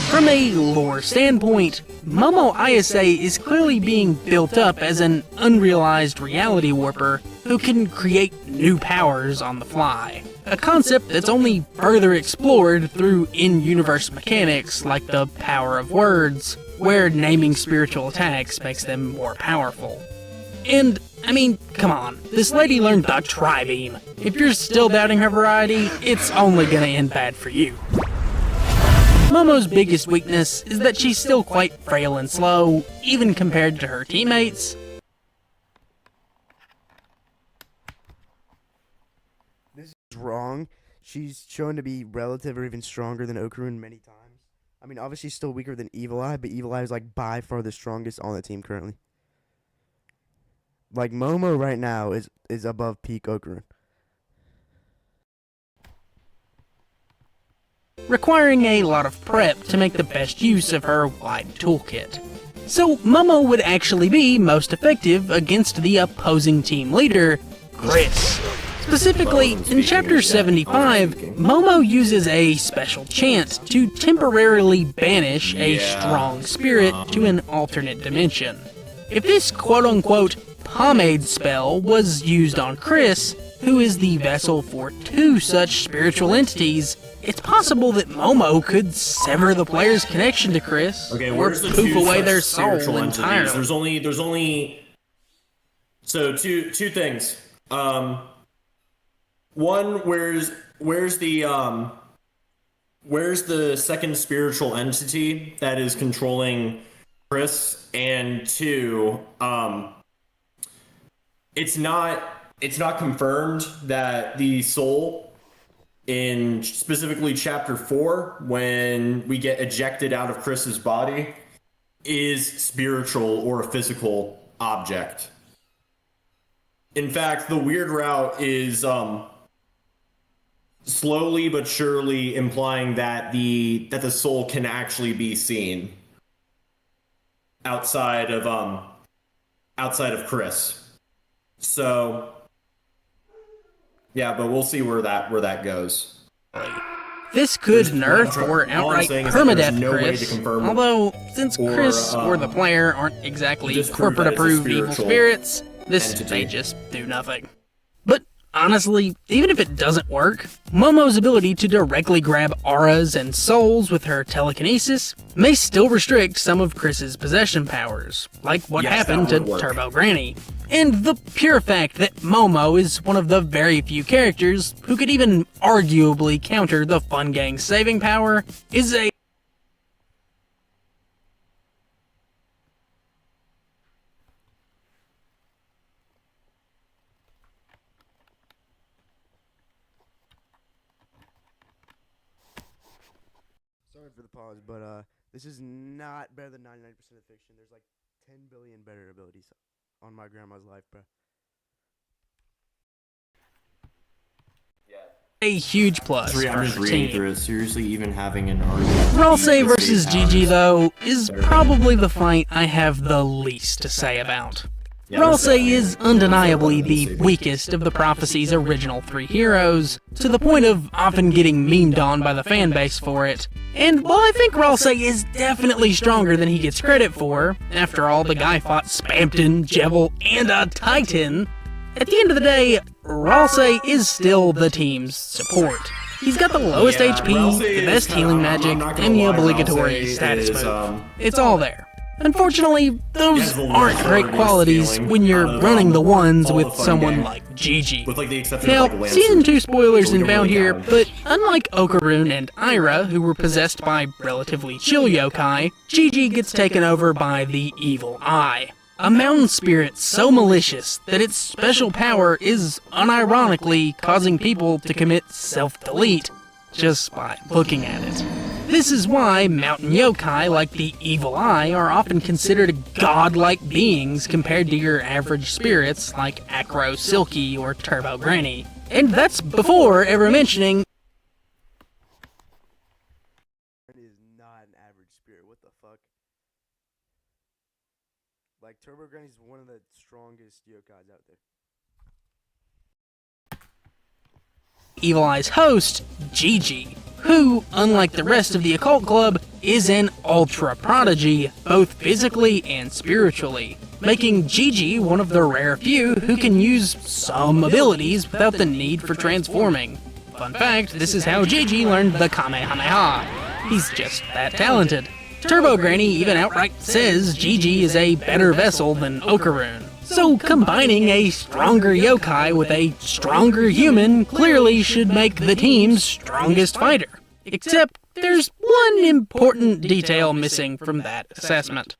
From a lore standpoint, Momo ISA is clearly being built up as an unrealized reality warper who can create new powers on the fly. A concept that's only further explored through in-universe mechanics like the power of words, where naming spiritual attacks makes them more powerful. And, I mean, come on, this lady learned the tri-beam. If you're still doubting her variety, it's only gonna end bad for you. Momo's biggest weakness is that she's still quite frail and slow, even compared to her teammates. This is wrong. She's shown to be relative or even stronger than Okarun many times. I mean, obviously she's still weaker than Evil Eye, but Evil Eye is like by far the strongest on the team currently. Like, Momo right now is above peak Okarun. Requiring a lot of prep to make the best use of her wide toolkit. So Momo would actually be most effective against the opposing team leader, Chris. Specifically, in Chapter 75, Momo uses a special chant to temporarily banish a strong spirit to an alternate dimension. If this quote-unquote pomade spell was used on Chris, who is the vessel for two such spiritual entities, it's possible that Momo could sever the player's connection to Chris, or poof away their soul entirely. There's only so two things. One, where's the second spiritual entity that is controlling Chris? And two, it's not confirmed that the soul in specifically Chapter 4, when we get ejected out of Chris's body, is spiritual or a physical object. In fact, the weird route is slowly but surely implying that the soul can actually be seen outside of Chris. So yeah, but we'll see where that goes. This could nerf or outright permadeath Chris, although since Chris or the player aren't exactly corporate-approved evil spirits, this may just do nothing. But honestly, even if it doesn't work, Momo's ability to directly grab auras and souls with her telekinesis may still restrict some of Chris's possession powers, like what happened to Turbo Granny. And the pure fact that Momo is one of the very few characters who could even arguably counter the Fun Gang's saving power is a Sorry for the pause, but this is not better than 99% of fiction. There's like 10 billion better abilities on my grandma's life, bro. a huge plus for I'm just the reading team. through it. Seriously, even having an argument. Ralsei versus GG, though, is probably the fight I have the least to say about. Ralsei is undeniably the weakest of the Prophecy's original three heroes, to the point of often getting memed on by the fanbase for it. And while I think Ralsei is definitely stronger than he gets credit for, after all, the guy fought Spamton, Jebel, and a Titan, at the end of the day, Ralsei is still the team's support. He's got the lowest HP, the best healing magic, and the obligatory status move. It's all there. Unfortunately, those aren't great qualities when you're running the ones with someone like Gigi. Now, Season 2 spoilers inbound here, but unlike Okarune and Ira, who were possessed by relatively chill yokai, Gigi gets taken over by the Evil Eye, a mountain spirit so malicious that its special power is unironically causing people to commit self-delete just by looking at it. This is why mountain yokai like the Evil Eye are often considered godlike beings compared to your average spirits like Acro Silky or Turbo Granny. And that's before ever mentioning Granny is not an average spirit. What the fuck? Like, Turbo Granny's one of the strongest yokais out there. Evil Eye's host, Gigi, who, unlike the rest of the Occult Club, is an ultra prodigy, both physically and spiritually, making Gigi one of the rare few who can use some abilities without the need for transforming. Fun fact, this is how Gigi learned the Kamehameha. He's just that talented. Turbo Granny even outright says Gigi is a better vessel than Okarune. So combining a stronger yokai with a stronger human clearly should make the team's strongest fighter. Except there's one important detail missing from that assessment.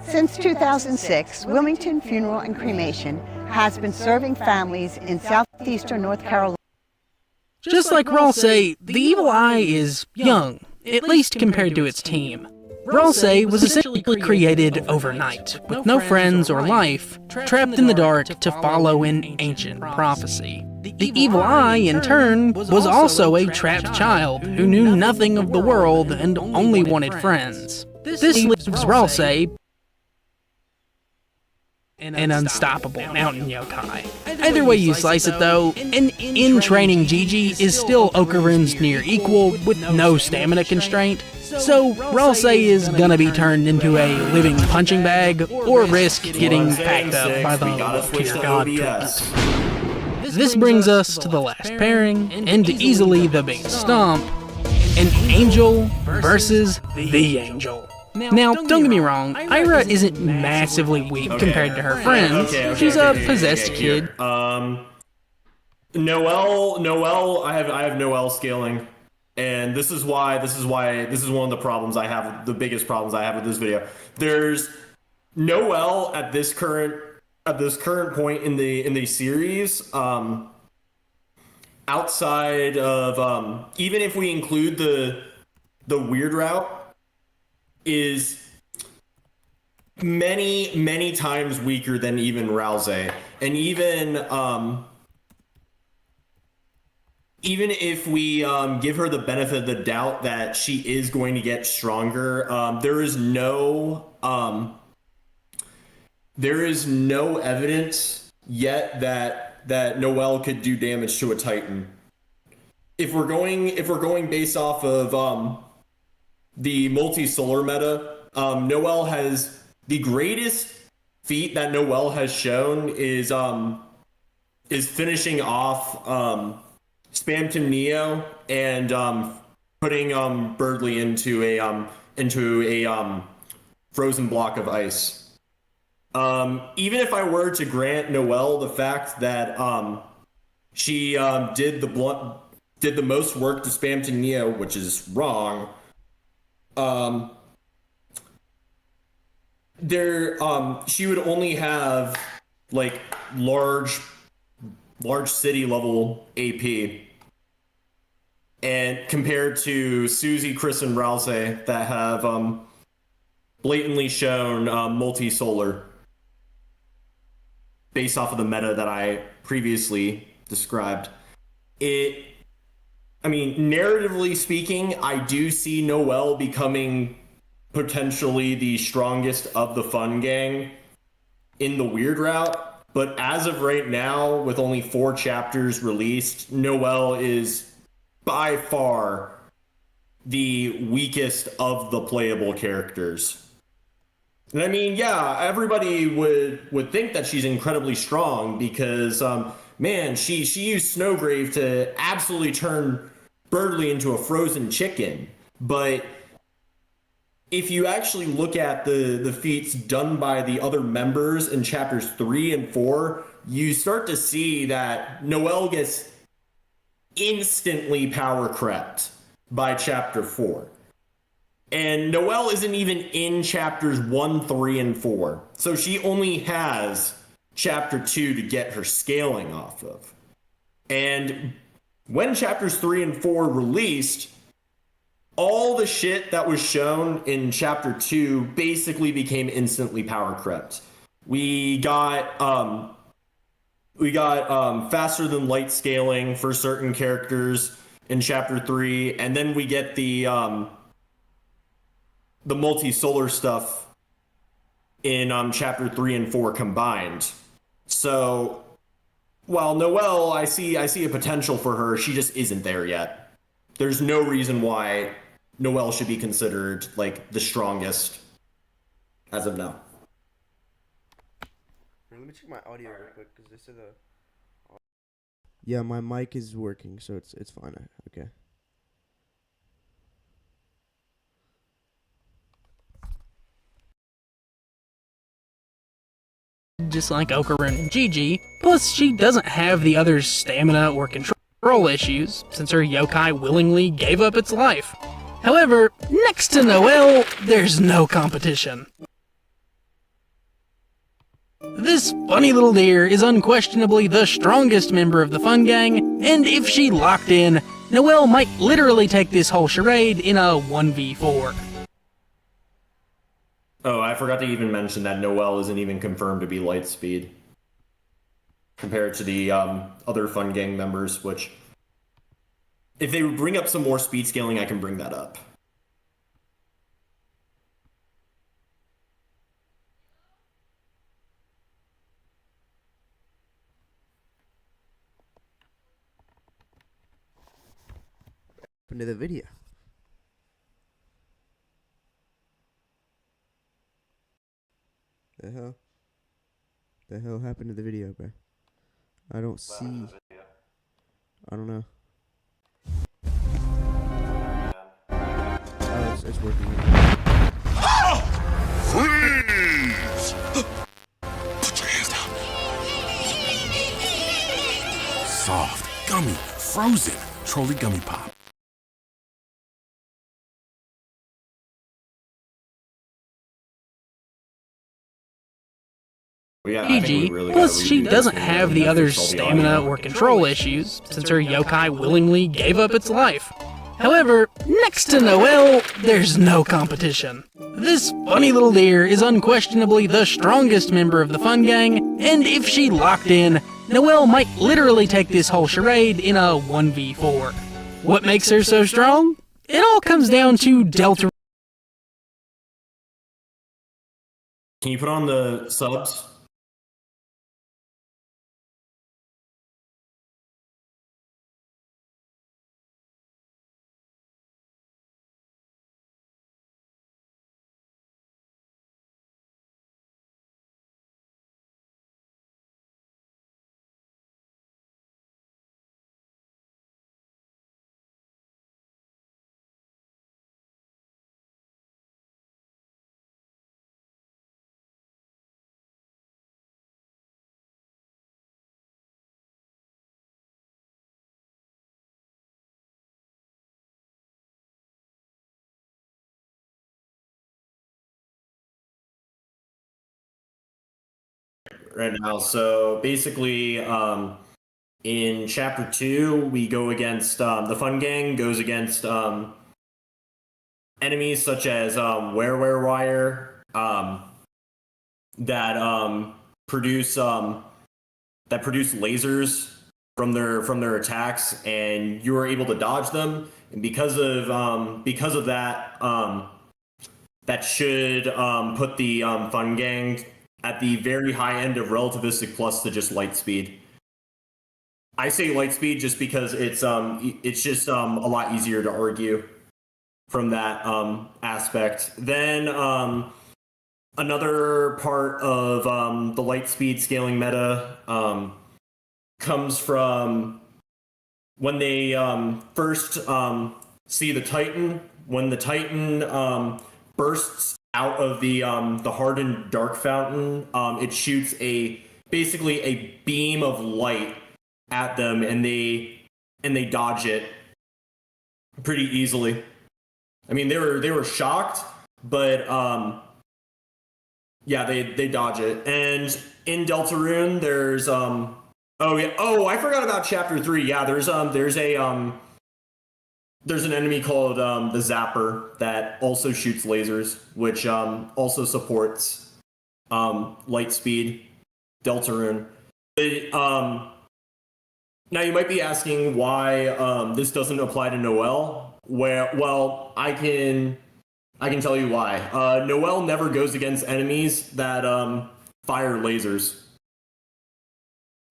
Since 2006, Wilmington Funeral and Cremation has been serving families in southeastern North Carolina. Just like Ralsei, the Evil Eye is young, at least compared to its team. Ralsei was essentially created overnight, with no friends or life, trapped in the dark to follow an ancient prophecy. The Evil Eye, in turn, was also a trapped child who knew nothing of the world and only wanted friends. This leaves Ralsei an unstoppable mountain yokai. Either way you slice it though, an in-training Gigi is still Okarune's near equal with no stamina constraint, so Ralsei is gonna be turned into a living punching bag or risk getting packed up by the low-tier god troops. This brings us to the last pairing, and easily the biggest stomp, an angel versus the angel. Now, don't get me wrong, Ira isn't massively weak compared to her friends. She's a possessed kid. Noelle, I have Noelle scaling, and this is one of the problems I have, the biggest problems I have with this video. There's Noelle at this current point in the series, outside of even if we include the weird route, is many times weaker than even Ralsei. And even if we give her the benefit of the doubt that she is going to get stronger, there is no evidence yet that Noelle could do damage to a Titan. If we're going based off of the multi-solar meta, Noelle has the greatest feat that Noelle has shown is finishing off Spamton Neo and putting Birdly into a frozen block of ice. Even if I were to grant Noelle the fact that she did the most work to Spamton Neo, which is wrong. She would only have like large city level AP, and compared to Susie, Chris, and Ralsei that have blatantly shown multi-solar based off of the meta that I previously described. Narratively speaking, I do see Noelle becoming potentially the strongest of the fun gang in the weird route, but as of right now, with only 4 chapters released, Noelle is by far the weakest of the playable characters. And everybody would think that she's incredibly strong because, she used Snowgrave to absolutely turn Birdly into a frozen chicken. But if you actually look at the feats done by the other members in chapters 3 and 4, you start to see that Noelle gets instantly power crept by chapter 4. And Noelle isn't even in chapters 1, 3, and 4. So she only has chapter 2 to get her scaling off of. And when chapters 3 and 4 released, all the shit that was shown in chapter 2 basically became instantly power crept. We got faster than light scaling for certain characters in chapter 3, and then we get the multi-solar stuff in chapter 3 and 4 combined. So while Noelle, I see a potential for her, she just isn't there yet. There's no reason why Noelle should be considered like the strongest as of now. Let me check my audio real quick because this is yeah, my mic is working, so it's fine. Okay. Just like Okarun and Gigi, plus she doesn't have the other's stamina or control issues, since her yokai willingly gave up its life. However, next to Noelle, there's no competition. This funny little deer is unquestionably the strongest member of the fun gang, and if she locked in, Noelle might literally take this whole charade in a 1v4. Oh, I forgot to even mention that Noelle isn't even confirmed to be Lightspeed compared to the other fun gang members, which if they bring up some more speed scaling, I can bring that up. happened to the video? The hell? The hell happened to the video, bro? I don't see. I don't know. Oh, it's working. Freeze! Put your hands down. Soft, gummy, frozen, trolley gummy pop. PG, plus she doesn't have the other's stamina or control issues, since her yokai willingly gave up its life. However, next to Noelle, there's no competition. This funny little deer is unquestionably the strongest member of the fun gang, and if she locked in, Noelle might literally take this whole charade in a 1v4. What makes her so strong? It all comes down to deltarune. Can you put on the subs? Right now. So basically, in chapter 2, we go against the fun gang goes against enemies such as wire that produce lasers from their attacks, and you are able to dodge them. And because of that, that should put the fun gang at the very high end of relativistic plus to just light speed. I say light speed just because it's just a lot easier to argue from that aspect. Then another part of the light speed scaling meta comes from when they first see the Titan. When the Titan bursts out of the hardened dark fountain, it shoots basically a beam of light at them, and they dodge it pretty easily. I mean, they were shocked, but yeah, they dodge it. And in Deltarune, there's I forgot about chapter 3. Yeah, there's an enemy called the Zapper that also shoots lasers, which also supports light speed Deltarune. Now you might be asking why this doesn't apply to Noelle. Well, I can tell you why. Noelle never goes against enemies that fire lasers.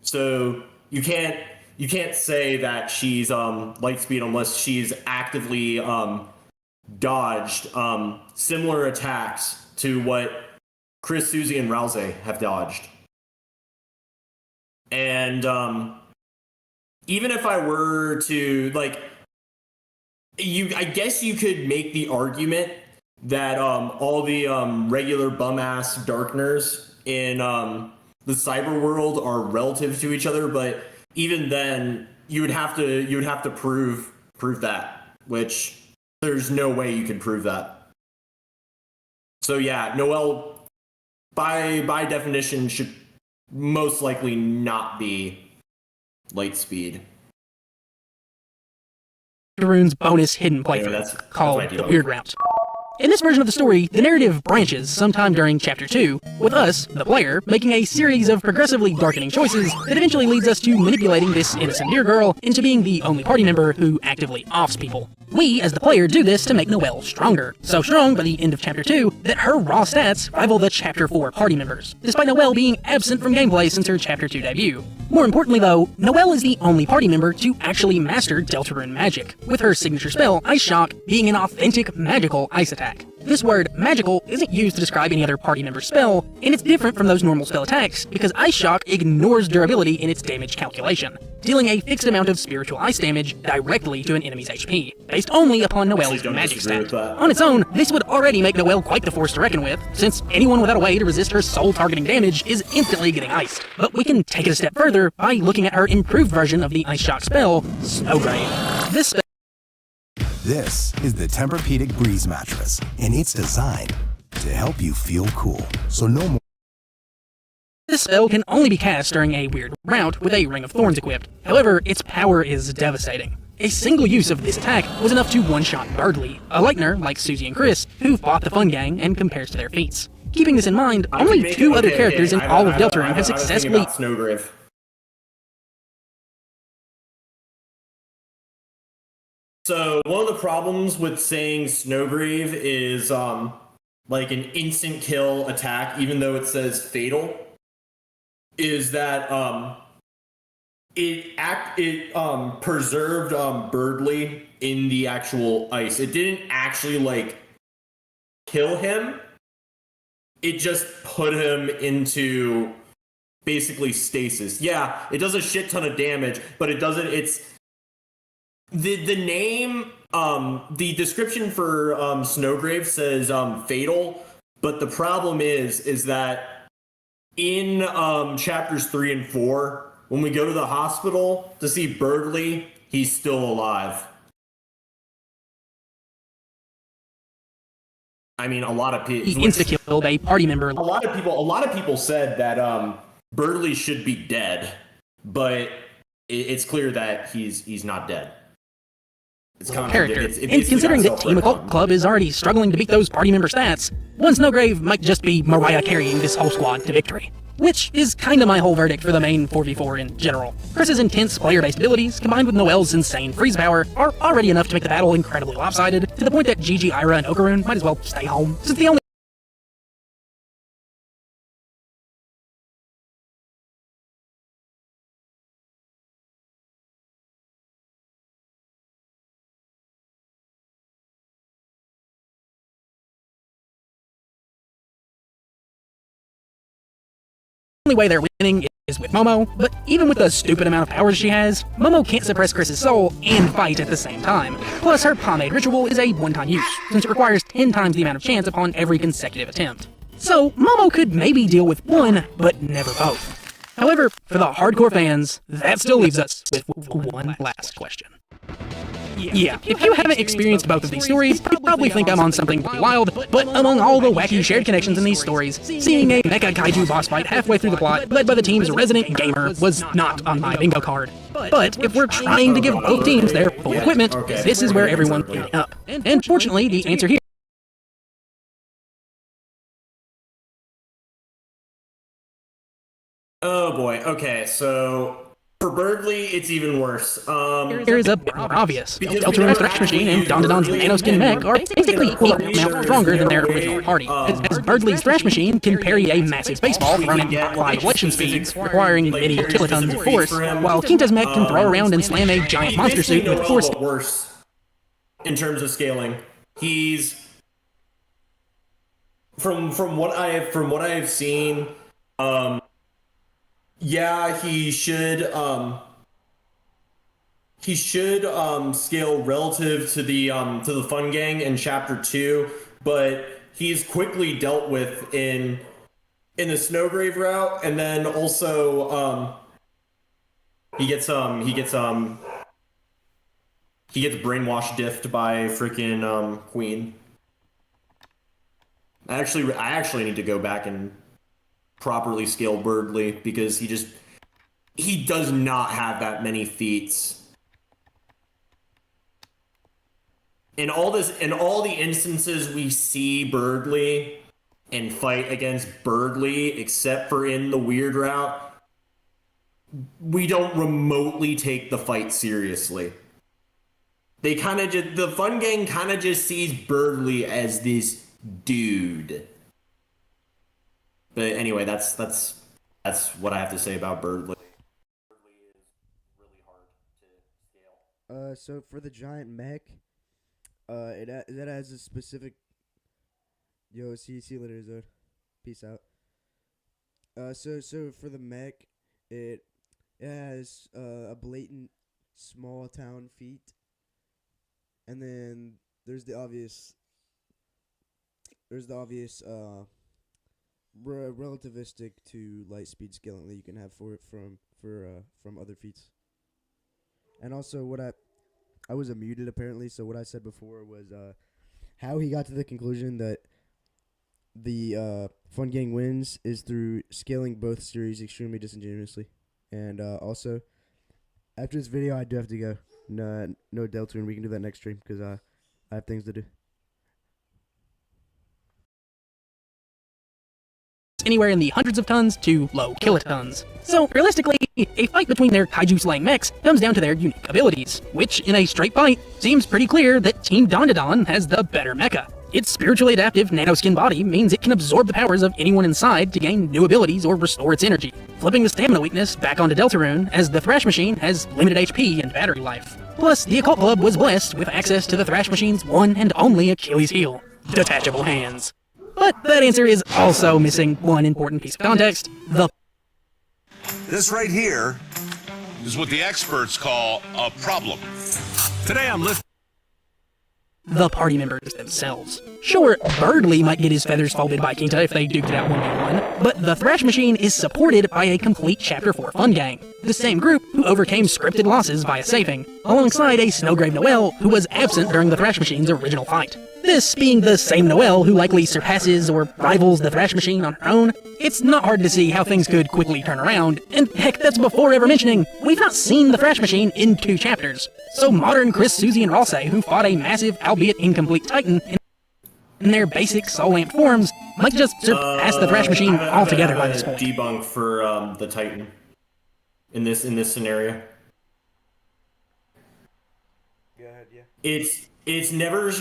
So you can't say that she's light speed unless she's actively dodged similar attacks to what Chris, Susie, and Rouse have dodged. And even if I were to I guess you could make the argument that all the regular bum-ass Darkners in the cyber world are relative to each other, but even then, you would have to prove that, which there's no way you can prove that. So yeah, Noelle, by definition, should most likely not be light speed. Darune's bonus hidden playthrough, called The Weird Route. In this version of the story, the narrative branches sometime during Chapter 2, with us, the player, making a series of progressively darkening choices that eventually leads us to manipulating this innocent deer girl into being the only party member who actively offs people. We, as the player, do this to make Noelle stronger. So strong by the end of Chapter 2 that her raw stats rival the Chapter 4 party members, despite Noelle being absent from gameplay since her Chapter 2 debut. More importantly though, Noelle is the only party member to actually master deltarune magic, with her signature spell, Ice Shock, being an authentic magical ice attack. This word, magical, isn't used to describe any other party member's spell, and it's different from those normal spell attacks because Ice Shock ignores durability in its damage calculation, dealing a fixed amount of spiritual ice damage directly to an enemy's HP, based only upon Noelle's magic stat. On its own, this would already make Noelle quite the force to reckon with, since anyone without a way to resist her soul targeting damage is instantly getting iced. But we can take it a step further by looking at her improved version of the Ice Shock spell, Snowgrave. This spell This is the Tempur-Pedic Breeze mattress, and it's designed to help you feel cool. So no more. This spell can only be cast during a weird route with a Ring of Thorns equipped. However, its power is devastating. A single use of this attack was enough to one-shot Birdly, a Lightner like Susie and Chris, who fought the Fun Gang and compares to their feats. Keeping this in mind, only two other characters in all of Deltarune have successfully... Snowgrave. So one of the problems with saying Snowgrave is like an instant kill attack, even though it says fatal, is that it preserved Birdly in the actual ice. It didn't actually like kill him. It just put him into basically stasis. Yeah, it does a shit ton of damage, but it doesn't. It's the name. The description for Snowgrave says fatal, but the problem is that in chapters 3 and 4, when we go to the hospital to see Birdly, he's still alive. I mean, a lot of people. He insta-killed a party member. A lot of people said that Birdly should be dead, but it's clear that he's not dead. It's Character. And considering that Team Occult Club is already struggling to beat those party member stats, one Snowgrave might just be Mariah carrying this whole squad to victory. Which is kinda my whole verdict for the main 4v4 in general. Chris's intense player-based abilities, combined with Noelle's insane freeze power, are already enough to make the battle incredibly lopsided, to the point that Gigi, Ira, and Okarune might as well stay home, since the only way they're winning is with Momo, but even with the stupid amount of powers she has, Momo can't suppress Chris's soul and fight at the same time. Plus, her pomade ritual is a one-time use, since it requires 10 times the amount of chance upon every consecutive attempt. So, Momo could maybe deal with one, but never both. However, for the hardcore fans, that still leaves us with one last question. Yeah, if you haven't experienced both of these stories, you probably think I'm on something pretty wild, but among all the wacky shared connections in these stories, seeing a mecha kaiju boss fight halfway through the plot, led by the team's resident gamer, was not on my bingo card. But if we're trying to give both teams their full equipment, this is where everyone's ending up. And fortunately, the answer here Oh boy, okay, so for Birdly, it's even worse. here is a bit more obvious. Deltarune's Thrash Machine and Dondodon's Nanoskin Mech are basically equal amount stronger than their original party, as Birdly's Thrash Machine can parry a massive baseball thrown at 5 collection speeds, requiring many kilotons of force, while Quinta's Mech can throw around and slam a giant monster suit with force. Worse in terms of scaling. He's from what I've seen. Yeah, he should scale relative to the Fun Gang in Chapter 2, but he's quickly dealt with in the Snowgrave route, and then also he gets brainwash diffed by freaking Queen. I actually need to go back and properly scale Birdly, because he does not have that many feats. In all the instances we see Birdly and fight against Birdly, except for in the weird route, we don't remotely take the fight seriously. They kind of just, the Fun Gang kind of just sees Birdly as this dude. But anyway, that's what I have to say about Birdly. Birdly is really hard to scale. So for the giant mech, that has a specific. Yo, see you later, Zod. Peace out. So for the mech, it has a blatant small town feat, and then there's the obvious relativistic to light speed scaling that you can have for it from other feats. And also, I was muted apparently, so what I said before was how he got to the conclusion that the Fun Gang wins is through scaling both series extremely disingenuously. And also, after this video, I do have to go. No deltarune. We can do that next stream because I have things to do. Anywhere in the hundreds of tons to low kilotons. So, realistically, a fight between their kaiju-slaying mechs comes down to their unique abilities, which, in a straight fight, seems pretty clear that Team Don has the better mecha. Its spiritually adaptive nanoskin body means it can absorb the powers of anyone inside to gain new abilities or restore its energy, flipping the stamina weakness back onto deltarune, as the Thrash Machine has limited HP and battery life. Plus, the Occult Club was blessed with access to the Thrash Machine's one and only Achilles heel, detachable hands. But that answer is also missing one important piece of context: This right here is what the experts call a problem. Today I'm lifting the party members themselves. Sure, Birdly might get his feathers folded by Quinta if they duked it out 1v1, but the Thrash Machine is supported by a complete Chapter 4 Fun Gang, the same group who overcame scripted losses via saving, alongside a Snowgrave Noel who was absent during the Thrash Machine's original fight. This being the same Noel who likely surpasses or rivals the Thrash Machine on her own, it's not hard to see how things could quickly turn around, and heck, that's before ever mentioning, we've not seen the Thrash Machine in 2 chapters. So modern Chris, Susie, and Ralsei, who fought a massive, albeit incomplete Titan in their basic Soul Ant forms, might just surpass the Thrash Machine altogether by this point. Debunk for the Titan in this scenario. Go ahead, yeah. It's never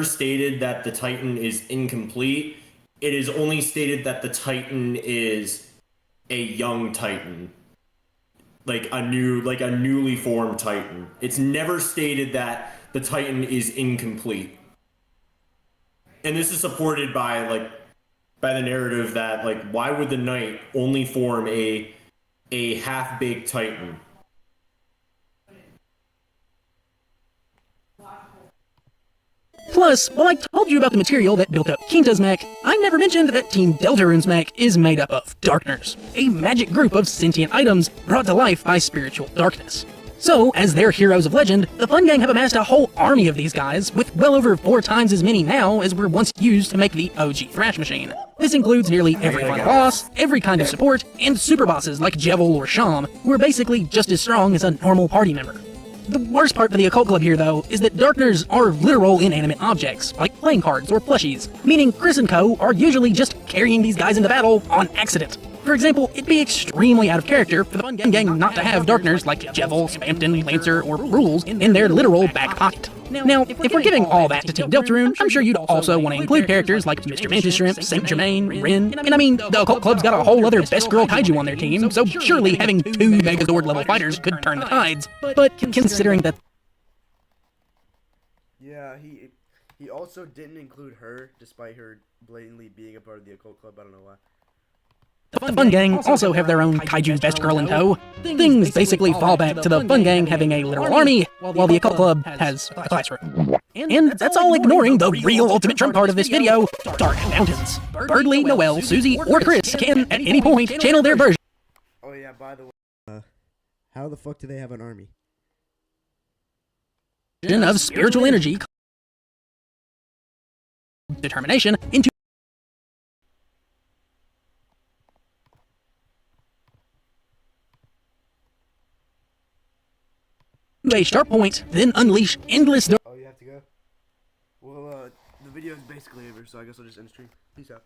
stated that the Titan is incomplete. It is only stated that the Titan is a young Titan. Like a newly formed Titan. It's never stated that the Titan is incomplete. And this is supported by the narrative that why would the Knight only form a half-baked Titan? Plus, while I told you about the material that built up Quinta's mech, I never mentioned that Team Deltarune's mech is made up of Darkners, a magic group of sentient items brought to life by spiritual darkness. So, as their heroes of legend, the Fun Gang have amassed a whole army of these guys, with well over 4 times as many now as were once used to make the OG Thrash Machine. This includes nearly every final boss, every kind of support, and super bosses like Jevil or Sham, who are basically just as strong as a normal party member. The worst part for the Occult Club here, though, is that Darkners are literal inanimate objects, like playing cards or plushies, meaning Chris and co. are usually just carrying these guys into battle on accident. For example, it'd be extremely out of character for the Fun Gang not to have Darkners like Jevil, Spampton, Lancer, or Rules in their literal back pocket. Now, if we're giving all that to Team Deltarune, I'm sure you'd also want to include characters like Mr. Mantis Shrimp, Saint Germain, Rin, and I mean, the Occult Club's got a whole other Best Girl Kaiju on their team, so surely having 2 Megazord-level fighters could turn the tides, but considering that... Yeah, he also didn't include her, despite her blatantly being a part of the Occult Club. I don't know why. The Fun Gang also have their own Kaiju Best Girl in tow. Things basically fall back to the Fun Gang having a literal army, while the Occult Club has a classroom. And that's all ignoring the real ultimate trump part of this video, Dark Mountains. Birdly, Noel, Susie, or Chris can, at any point, channel their version Oh yeah, by the way, how the fuck do they have an army? of spiritual energy determination into a sharp point, then unleash endless... Oh, you have to go? Well, the video is basically over, so I guess I'll just end the stream. Peace out.